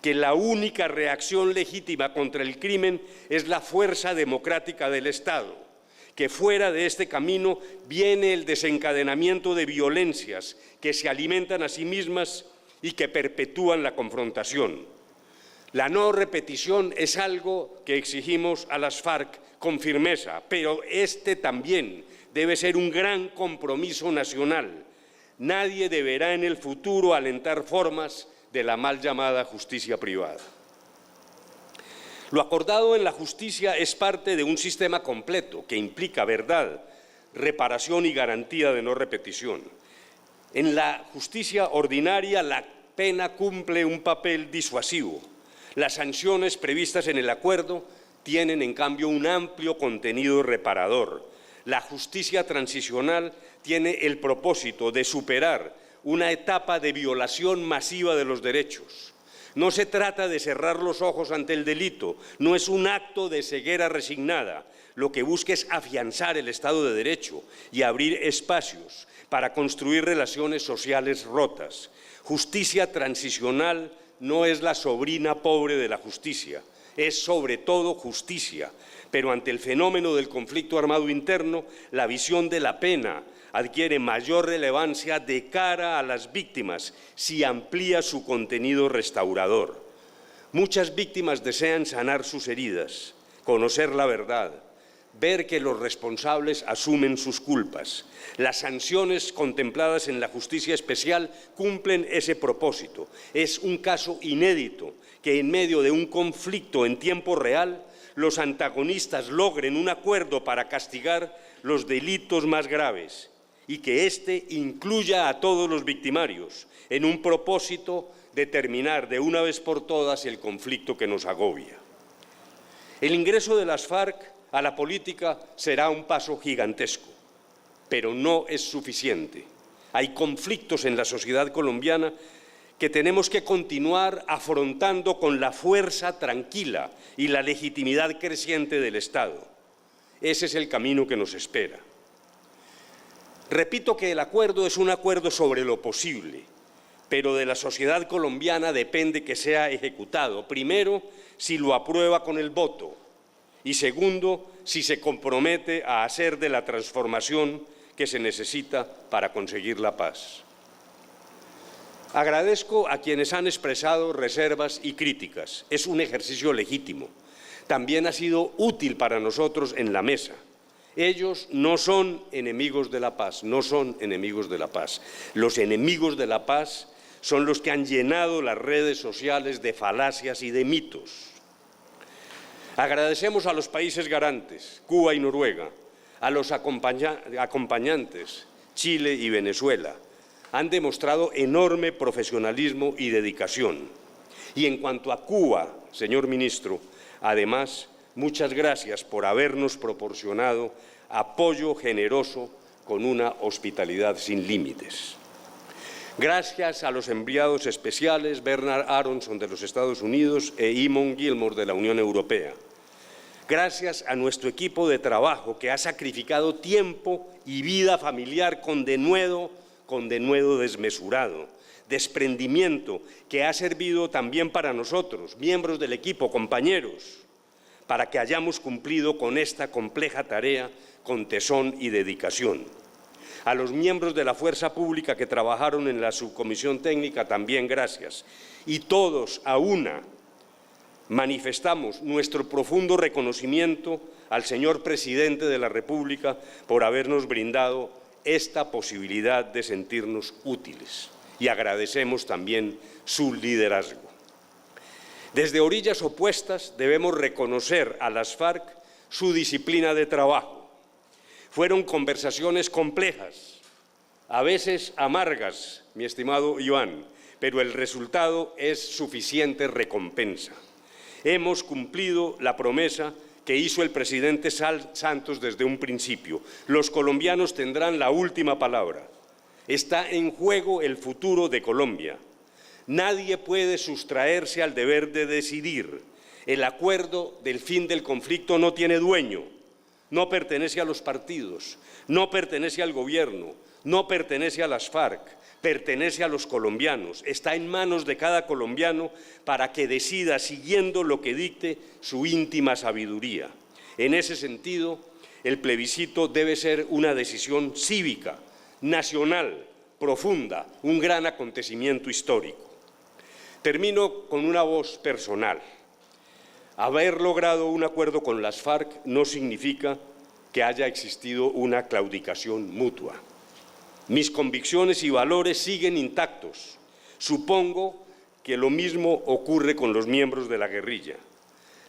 que la única reacción legítima contra el crimen es la fuerza democrática del Estado, que fuera de este camino viene el desencadenamiento de violencias que se alimentan a sí mismas y que perpetúan la confrontación. La no repetición es algo que exigimos a las FARC con firmeza, pero este también debe ser un gran compromiso nacional. Nadie deberá en el futuro alentar formas de la mal llamada justicia privada. Lo acordado en la justicia es parte de un sistema completo que implica verdad, reparación y garantía de no repetición. En la justicia ordinaria, la pena cumple un papel disuasivo. Las sanciones previstas en el acuerdo tienen, en cambio, un amplio contenido reparador. La justicia transicional tiene el propósito de superar una etapa de violación masiva de los derechos. No se trata de cerrar los ojos ante el delito, no es un acto de ceguera resignada. Lo que busca es afianzar el Estado de Derecho y abrir espacios para construir relaciones sociales rotas. Justicia transicional no es la sobrina pobre de la justicia, es sobre todo justicia. Pero ante el fenómeno del conflicto armado interno, la visión de la pena adquiere mayor relevancia de cara a las víctimas si amplía su contenido restaurador. Muchas víctimas desean sanar sus heridas, conocer la verdad, ver que los responsables asumen sus culpas. Las sanciones contempladas en la justicia especial cumplen ese propósito. Es un caso inédito que en medio de un conflicto en tiempo real los antagonistas logren un acuerdo para castigar los delitos más graves y que éste incluya a todos los victimarios en un propósito de terminar de una vez por todas el conflicto que nos agobia. El ingreso de las FARC a la política será un paso gigantesco, pero no es suficiente. Hay conflictos en la sociedad colombiana que tenemos que continuar afrontando con la fuerza tranquila y la legitimidad creciente del Estado. Ese es el camino que nos espera. Repito que el acuerdo es un acuerdo sobre lo posible, pero de la sociedad colombiana depende que sea ejecutado. Primero, si lo aprueba con el voto, y segundo, si se compromete a hacer de la transformación que se necesita para conseguir la paz. Agradezco a quienes han expresado reservas y críticas. Es un ejercicio legítimo. También ha sido útil para nosotros en la mesa. Ellos no son enemigos de la paz, no son enemigos de la paz. Los enemigos de la paz son los que han llenado las redes sociales de falacias y de mitos. Agradecemos a los países garantes, Cuba y Noruega, a los acompañantes, Chile y Venezuela. Han demostrado enorme profesionalismo y dedicación. Y en cuanto a Cuba, señor ministro, además, muchas gracias por habernos proporcionado apoyo generoso con una hospitalidad sin límites. Gracias a los enviados especiales Bernard Aronson de los Estados Unidos e Eamon Gilmore de la Unión Europea. Gracias a nuestro equipo de trabajo que ha sacrificado tiempo y vida familiar con denuedo desmesurado, desprendimiento que ha servido también para nosotros, miembros del equipo, compañeros, para que hayamos cumplido con esta compleja tarea con tesón y dedicación. A los miembros de la Fuerza Pública que trabajaron en la subcomisión técnica también gracias. Y todos a una manifestamos nuestro profundo reconocimiento al señor Presidente de la República por habernos brindado esta posibilidad de sentirnos útiles y agradecemos también su liderazgo. Desde orillas opuestas debemos reconocer a las FARC su disciplina de trabajo. Fueron conversaciones complejas, a veces amargas, mi estimado Iván, pero el resultado es suficiente recompensa. Hemos cumplido la promesa que hizo el presidente Santos desde un principio. Los colombianos tendrán la última palabra. Está en juego el futuro de Colombia. Nadie puede sustraerse al deber de decidir. El acuerdo del fin del conflicto no tiene dueño, no pertenece a los partidos, no pertenece al gobierno, no pertenece a las FARC, pertenece a los colombianos. Está en manos de cada colombiano para que decida siguiendo lo que dicte su íntima sabiduría. En ese sentido, el plebiscito debe ser una decisión cívica, nacional, profunda, un gran acontecimiento histórico. Termino con una voz personal. Haber logrado un acuerdo con las FARC no significa que haya existido una claudicación mutua. Mis convicciones y valores siguen intactos. Supongo que lo mismo ocurre con los miembros de la guerrilla.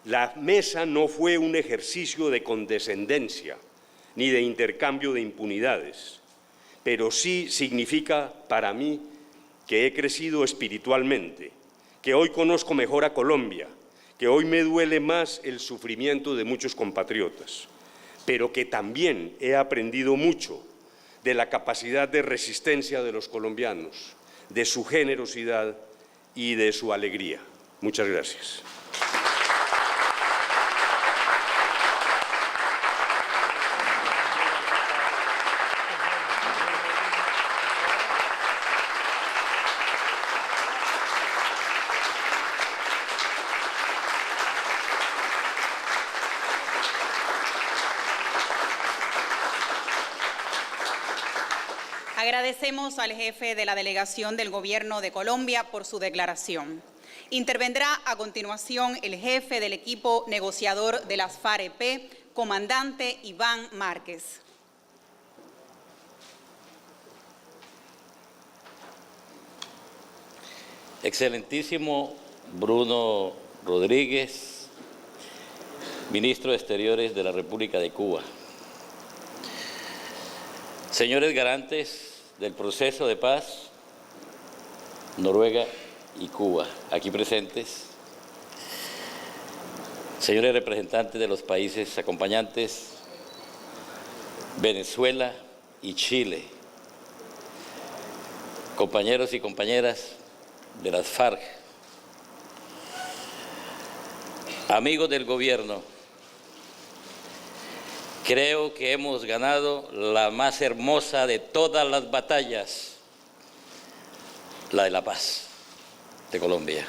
La mesa no fue un ejercicio de condescendencia ni de intercambio de impunidades, pero sí significa para mí que he crecido espiritualmente, que hoy conozco mejor a Colombia, que hoy me duele más el sufrimiento de muchos compatriotas, pero que también he aprendido mucho de la capacidad de resistencia de los colombianos, de su generosidad y de su alegría. Muchas gracias. Agradecemos al jefe de la delegación del Gobierno de Colombia por su declaración. Intervendrá a continuación el jefe del equipo negociador de las FARC-EP, comandante Iván Márquez. Excelentísimo Bruno Rodríguez, ministro de Exteriores de la República de Cuba. Señores garantes del proceso de paz, Noruega y Cuba, aquí presentes. Señores representantes de los países acompañantes, Venezuela y Chile. Compañeros y compañeras de las FARC. Amigos del gobierno, creo que hemos ganado la más hermosa de todas las batallas, la de la paz de Colombia.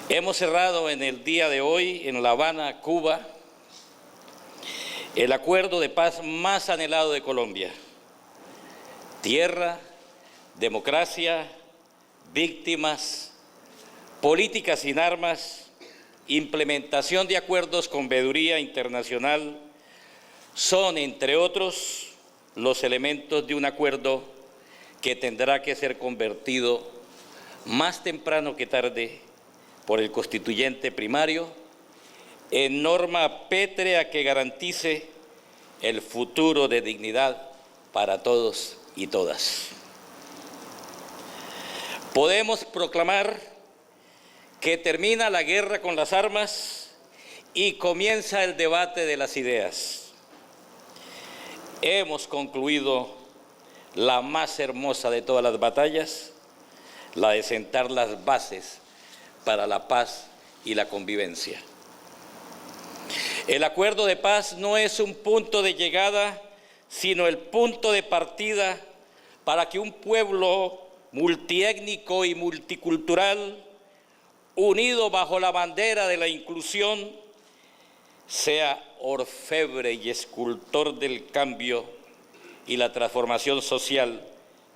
Hemos cerrado en el día de hoy en La Habana, Cuba, el acuerdo de paz más anhelado de Colombia. Tierra, democracia, víctimas, política sin armas, implementación de acuerdos con veeduría internacional son, entre otros, los elementos de un acuerdo que tendrá que ser convertido más temprano que tarde por el constituyente primario en norma pétrea que garantice el futuro de dignidad para todos y todas. Podemos proclamar que termina la guerra con las armas y comienza el debate de las ideas. Hemos concluido la más hermosa de todas las batallas, la de sentar las bases para la paz y la convivencia. El acuerdo de paz no es un punto de llegada, sino el punto de partida para que un pueblo multiétnico y multicultural, unido bajo la bandera de la inclusión, sea orfebre y escultor del cambio y la transformación social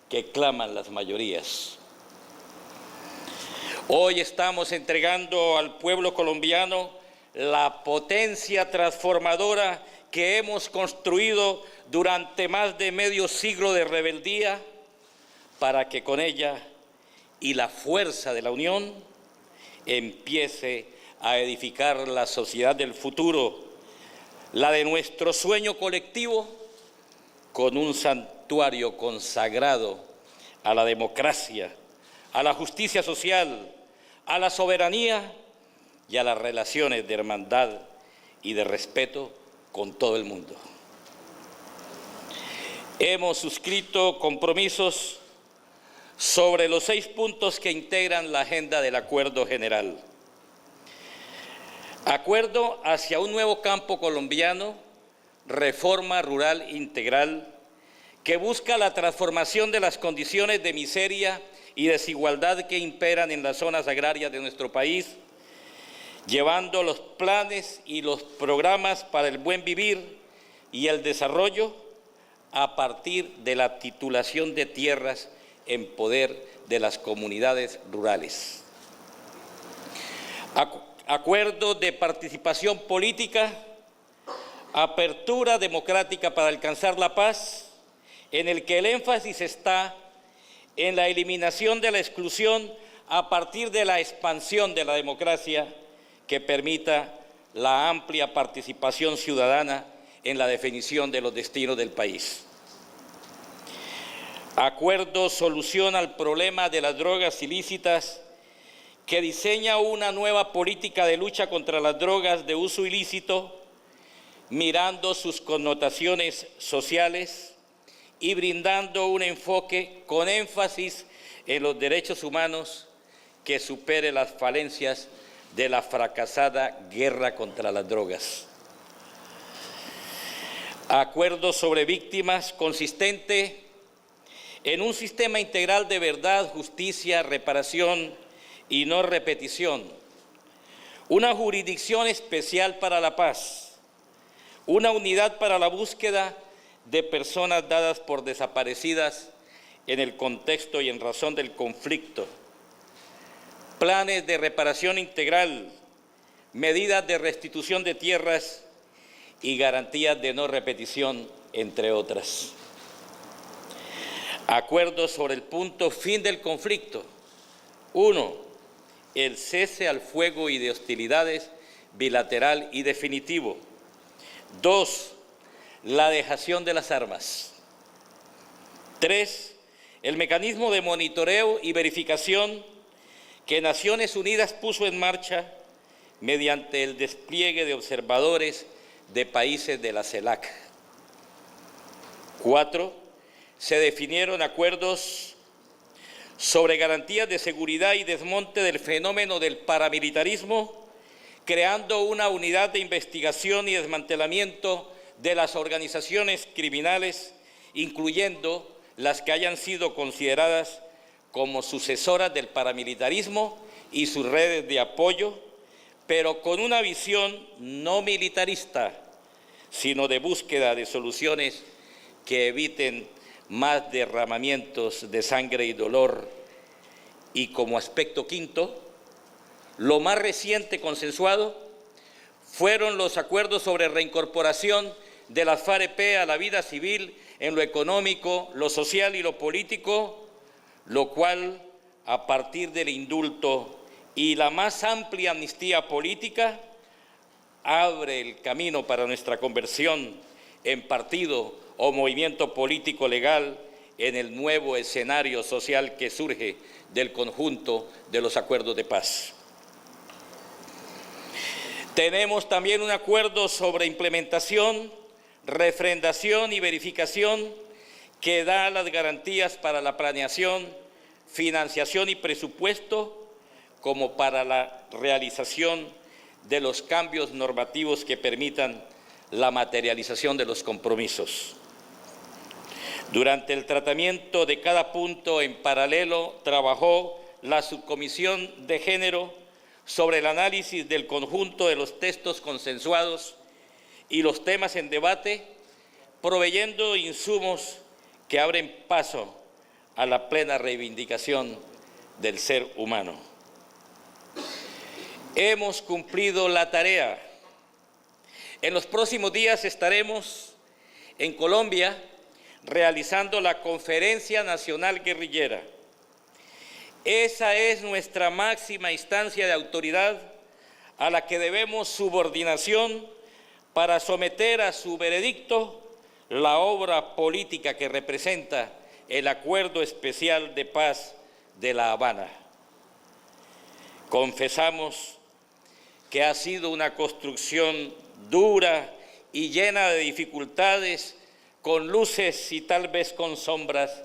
que claman las mayorías. Hoy estamos entregando al pueblo colombiano la potencia transformadora que hemos construido durante más de medio siglo de rebeldía, para que con ella y la fuerza de la unión empiece a edificar la sociedad del futuro, la de nuestro sueño colectivo, con un santuario consagrado a la democracia, a la justicia social, a la soberanía y a las relaciones de hermandad y de respeto con todo el mundo. Hemos suscrito compromisos sobre los 6 puntos que integran la agenda del Acuerdo General. Acuerdo hacia un nuevo campo colombiano, reforma rural integral, que busca la transformación de las condiciones de miseria y desigualdad que imperan en las zonas agrarias de nuestro país, llevando los planes y los programas para el buen vivir y el desarrollo a partir de la titulación de tierras en poder de las comunidades rurales. Acuerdo de participación política, apertura democrática para alcanzar la paz, en el que el énfasis está en la eliminación de la exclusión a partir de la expansión de la democracia que permita la amplia participación ciudadana en la definición de los destinos del país. Acuerdo solución al problema de las drogas ilícitas, que diseña una nueva política de lucha contra las drogas de uso ilícito, mirando sus connotaciones sociales y brindando un enfoque con énfasis en los derechos humanos que supere las falencias de la fracasada guerra contra las drogas. Acuerdo sobre víctimas consistente en un sistema integral de verdad, justicia, reparación y no repetición, una jurisdicción especial para la paz, una unidad para la búsqueda de personas dadas por desaparecidas en el contexto y en razón del conflicto, planes de reparación integral, medidas de restitución de tierras y garantías de no repetición, entre otras. Acuerdos sobre el punto fin del conflicto. 1. El cese al fuego y de hostilidades bilateral y definitivo. 2. La dejación de las armas. 3. El mecanismo de monitoreo y verificación que Naciones Unidas puso en marcha mediante el despliegue de observadores de países de la CELAC. 4. Se definieron acuerdos sobre garantías de seguridad y desmonte del fenómeno del paramilitarismo, creando una unidad de investigación y desmantelamiento de las organizaciones criminales, incluyendo las que hayan sido consideradas como sucesoras del paramilitarismo y sus redes de apoyo, pero con una visión no militarista, sino de búsqueda de soluciones que eviten más derramamientos de sangre y dolor. Y como aspecto quinto, lo más reciente consensuado fueron los acuerdos sobre reincorporación de las FAREP a la vida civil en lo económico, lo social y lo político, lo cual, a partir del indulto y la más amplia amnistía política, abre el camino para nuestra conversión en partido o movimiento político legal en el nuevo escenario social que surge del conjunto de los acuerdos de paz. Tenemos también un acuerdo sobre implementación, refrendación y verificación que da las garantías para la planeación, financiación y presupuesto, como para la realización de los cambios normativos que permitan la materialización de los compromisos. Durante el tratamiento de cada punto en paralelo trabajó la Subcomisión de Género sobre el análisis del conjunto de los textos consensuados y los temas en debate, proveyendo insumos que abren paso a la plena reivindicación del ser humano. Hemos cumplido la tarea. En los próximos días estaremos en Colombia realizando la Conferencia Nacional Guerrillera. Esa es nuestra máxima instancia de autoridad a la que debemos subordinación para someter a su veredicto la obra política que representa el Acuerdo Especial de Paz de La Habana. Confesamos que ha sido una construcción dura y llena de dificultades, con luces y tal vez con sombras,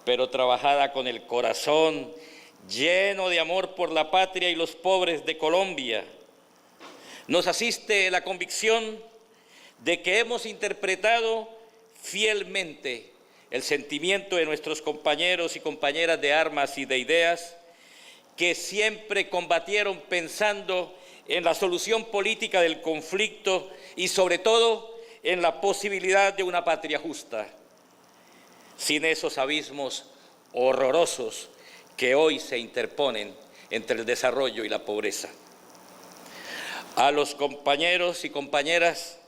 pero trabajada con el corazón lleno de amor por la patria y los pobres de Colombia. Nos asiste la convicción de que hemos interpretado fielmente el sentimiento de nuestros compañeros y compañeras de armas y de ideas, que siempre combatieron pensando en la solución política del conflicto y sobre todo en la posibilidad de una patria justa, sin esos abismos horrorosos que hoy se interponen entre el desarrollo y la pobreza. A los compañeros y compañeras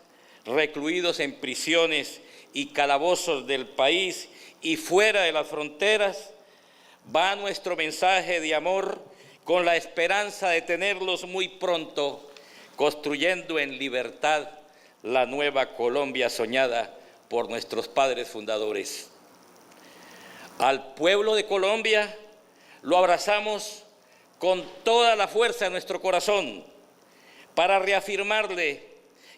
recluidos en prisiones y calabozos del país y fuera de las fronteras, va nuestro mensaje de amor con la esperanza de tenerlos muy pronto construyendo en libertad la nueva Colombia soñada por nuestros padres fundadores. Al pueblo de Colombia lo abrazamos con toda la fuerza de nuestro corazón para reafirmarle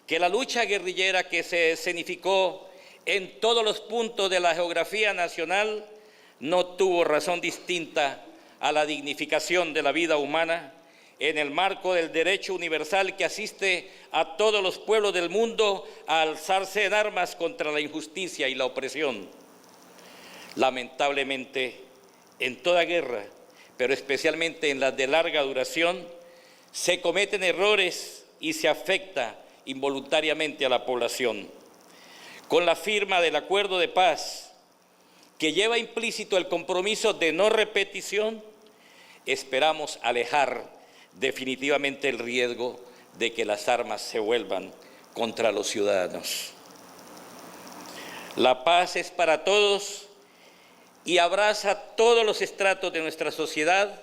que la lucha guerrillera que se escenificó en todos los puntos de la geografía nacional no tuvo razón distinta a la dignificación de la vida humana en el marco del derecho universal que asiste a todos los pueblos del mundo a alzarse en armas contra la injusticia y la opresión. Lamentablemente, en toda guerra, pero especialmente en las de larga duración, se cometen errores y se afecta involuntariamente a la población. Con la firma del acuerdo de paz, que lleva implícito el compromiso de no repetición, esperamos alejar definitivamente el riesgo de que las armas se vuelvan contra los ciudadanos. La paz es para todos y abraza todos los estratos de nuestra sociedad,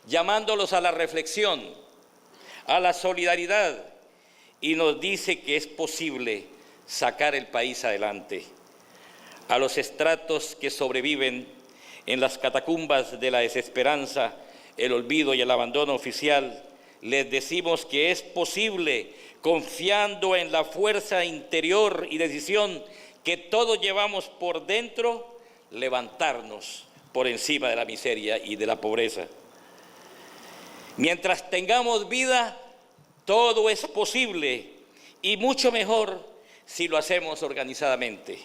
llamándolos a la reflexión, a la solidaridad, y nos dice que es posible sacar el país adelante. A los estratos que sobreviven en las catacumbas de la desesperanza, el olvido y el abandono oficial, les decimos que es posible, confiando en la fuerza interior y decisión que todos llevamos por dentro, levantarnos por encima de la miseria y de la pobreza. Mientras tengamos vida, todo es posible y mucho mejor si lo hacemos organizadamente.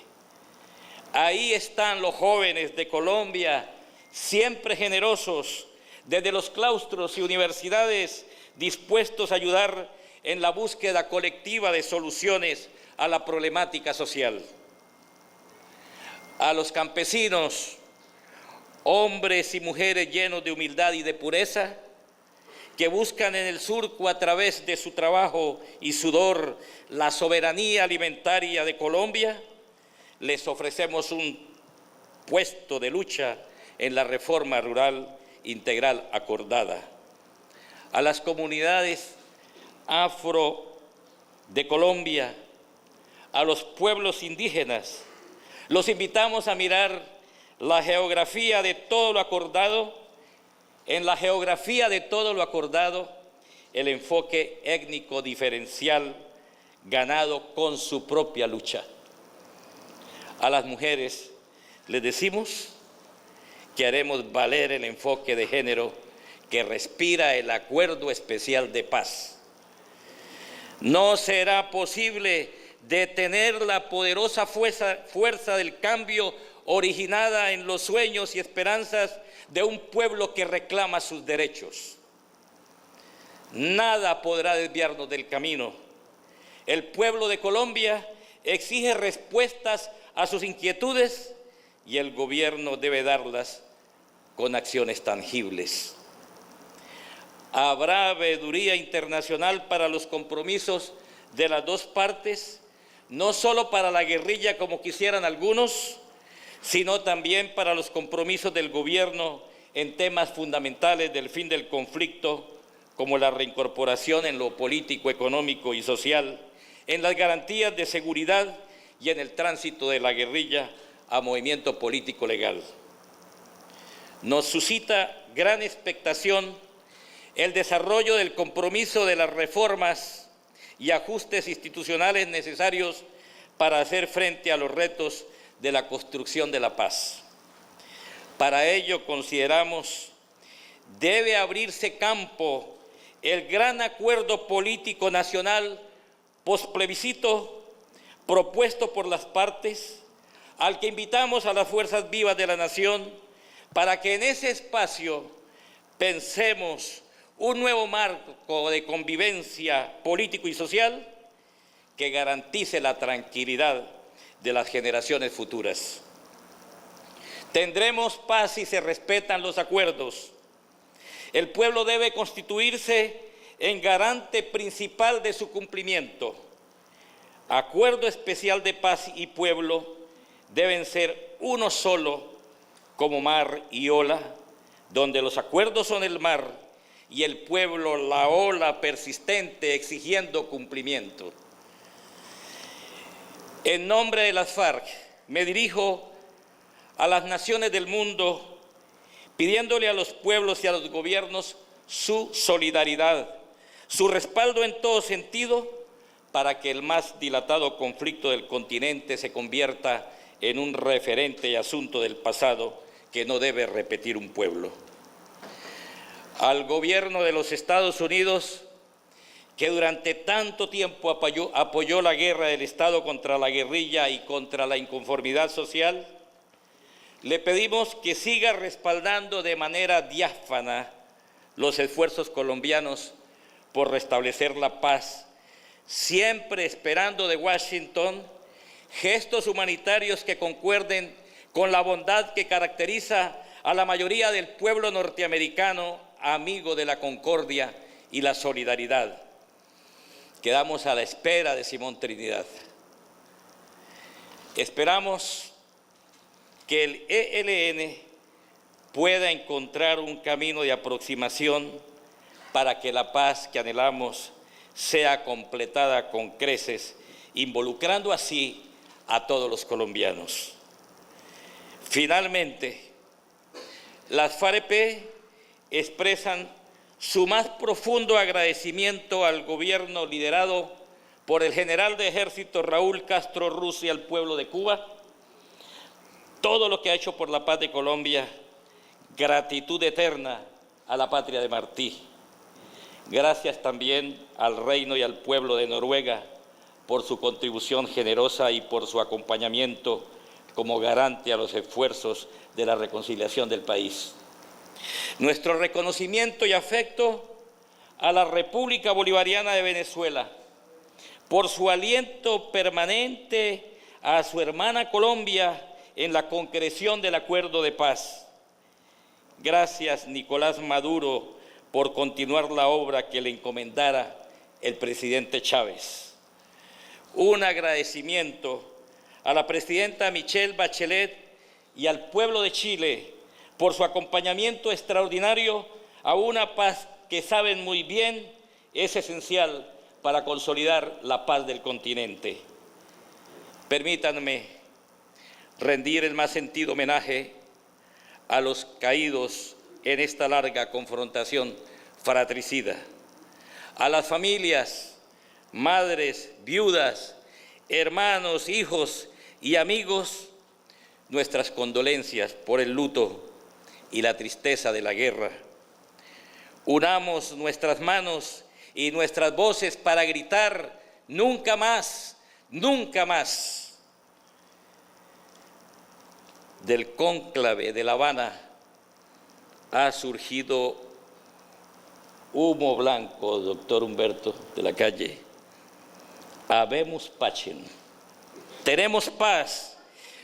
Ahí están los jóvenes de Colombia, siempre generosos, desde los claustros y universidades, dispuestos a ayudar en la búsqueda colectiva de soluciones a la problemática social. A los campesinos, hombres y mujeres llenos de humildad y de pureza, que buscan en el surco a través de su trabajo y sudor la soberanía alimentaria de Colombia, les ofrecemos un puesto de lucha en la reforma rural integral acordada. A las comunidades afro de Colombia, a los pueblos indígenas, los invitamos a mirar la geografía de todo lo acordado. En la geografía de todo lo acordado, el enfoque étnico diferencial ganado con su propia lucha. A las mujeres les decimos que haremos valer el enfoque de género que respira el Acuerdo Especial de Paz. No será posible detener la poderosa fuerza del cambio originada en los sueños y esperanzas de un pueblo que reclama sus derechos. Nada podrá desviarnos del camino. El pueblo de Colombia exige respuestas a sus inquietudes y el gobierno debe darlas con acciones tangibles. Habrá veeduría internacional para los compromisos de las dos partes, no solo para la guerrilla como quisieran algunos, sino también para los compromisos del gobierno en temas fundamentales del fin del conflicto, como la reincorporación en lo político, económico y social, en las garantías de seguridad y en el tránsito de la guerrilla a movimiento político legal. Nos suscita gran expectación el desarrollo del compromiso de las reformas y ajustes institucionales necesarios para hacer frente a los retos de la construcción de la paz. Para ello consideramos debe abrirse campo el gran acuerdo político nacional posplebiscito propuesto por las partes, al que invitamos a las fuerzas vivas de la nación para que en ese espacio pensemos un nuevo marco de convivencia político y social que garantice la tranquilidad de las generaciones futuras. Tendremos paz si se respetan los acuerdos. El pueblo debe constituirse en garante principal de su cumplimiento. Acuerdo especial de paz y pueblo deben ser uno solo, como mar y ola, donde los acuerdos son el mar y el pueblo la ola persistente exigiendo cumplimiento. En nombre de las FARC me dirijo a las naciones del mundo pidiéndole a los pueblos y a los gobiernos su solidaridad, su respaldo en todo sentido para que el más dilatado conflicto del continente se convierta en un referente y asunto del pasado que no debe repetir un pueblo. Al gobierno de los Estados Unidos, que durante tanto tiempo apoyó la guerra del Estado contra la guerrilla y contra la inconformidad social, le pedimos que siga respaldando de manera diáfana los esfuerzos colombianos por restablecer la paz, siempre esperando de Washington gestos humanitarios que concuerden con la bondad que caracteriza a la mayoría del pueblo norteamericano, amigo de la concordia y la solidaridad. Quedamos a la espera de Simón Trinidad. Esperamos que el ELN pueda encontrar un camino de aproximación para que la paz que anhelamos sea completada con creces, involucrando así a todos los colombianos. Finalmente, las FAREP expresan su más profundo agradecimiento al gobierno liderado por el general de ejército Raúl Castro Ruz y al pueblo de Cuba, todo lo que ha hecho por la paz de Colombia, gratitud eterna a la patria de Martí. Gracias también al reino y al pueblo de Noruega por su contribución generosa y por su acompañamiento como garante a los esfuerzos de la reconciliación del país. Nuestro reconocimiento y afecto a la República Bolivariana de Venezuela por su aliento permanente a su hermana Colombia en la concreción del acuerdo de paz. Gracias, Nicolás Maduro, por continuar la obra que le encomendara el presidente Chávez. Un agradecimiento a la presidenta Michelle Bachelet y al pueblo de Chile por su acompañamiento extraordinario a una paz que saben muy bien es esencial para consolidar la paz del continente. Permítanme rendir el más sentido homenaje a los caídos en esta larga confrontación fratricida, a las familias, madres, viudas, hermanos, hijos y amigos, nuestras condolencias por el luto y la tristeza de la guerra. Unamos nuestras manos y nuestras voces para gritar nunca más, nunca más. Del cónclave de La Habana ha surgido humo blanco, doctor Humberto de la Calle. Habemus pacem. Tenemos paz.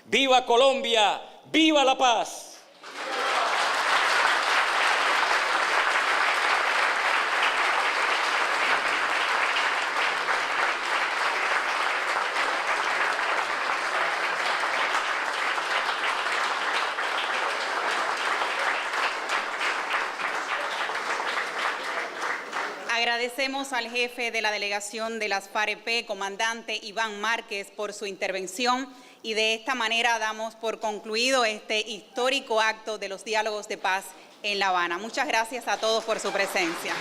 ¡Viva Colombia! ¡Viva la paz! Agradecemos al jefe de la delegación de las FAREP, comandante Iván Márquez, por su intervención y de esta manera damos por concluido este histórico acto de los diálogos de paz en La Habana. Muchas gracias a todos por su presencia.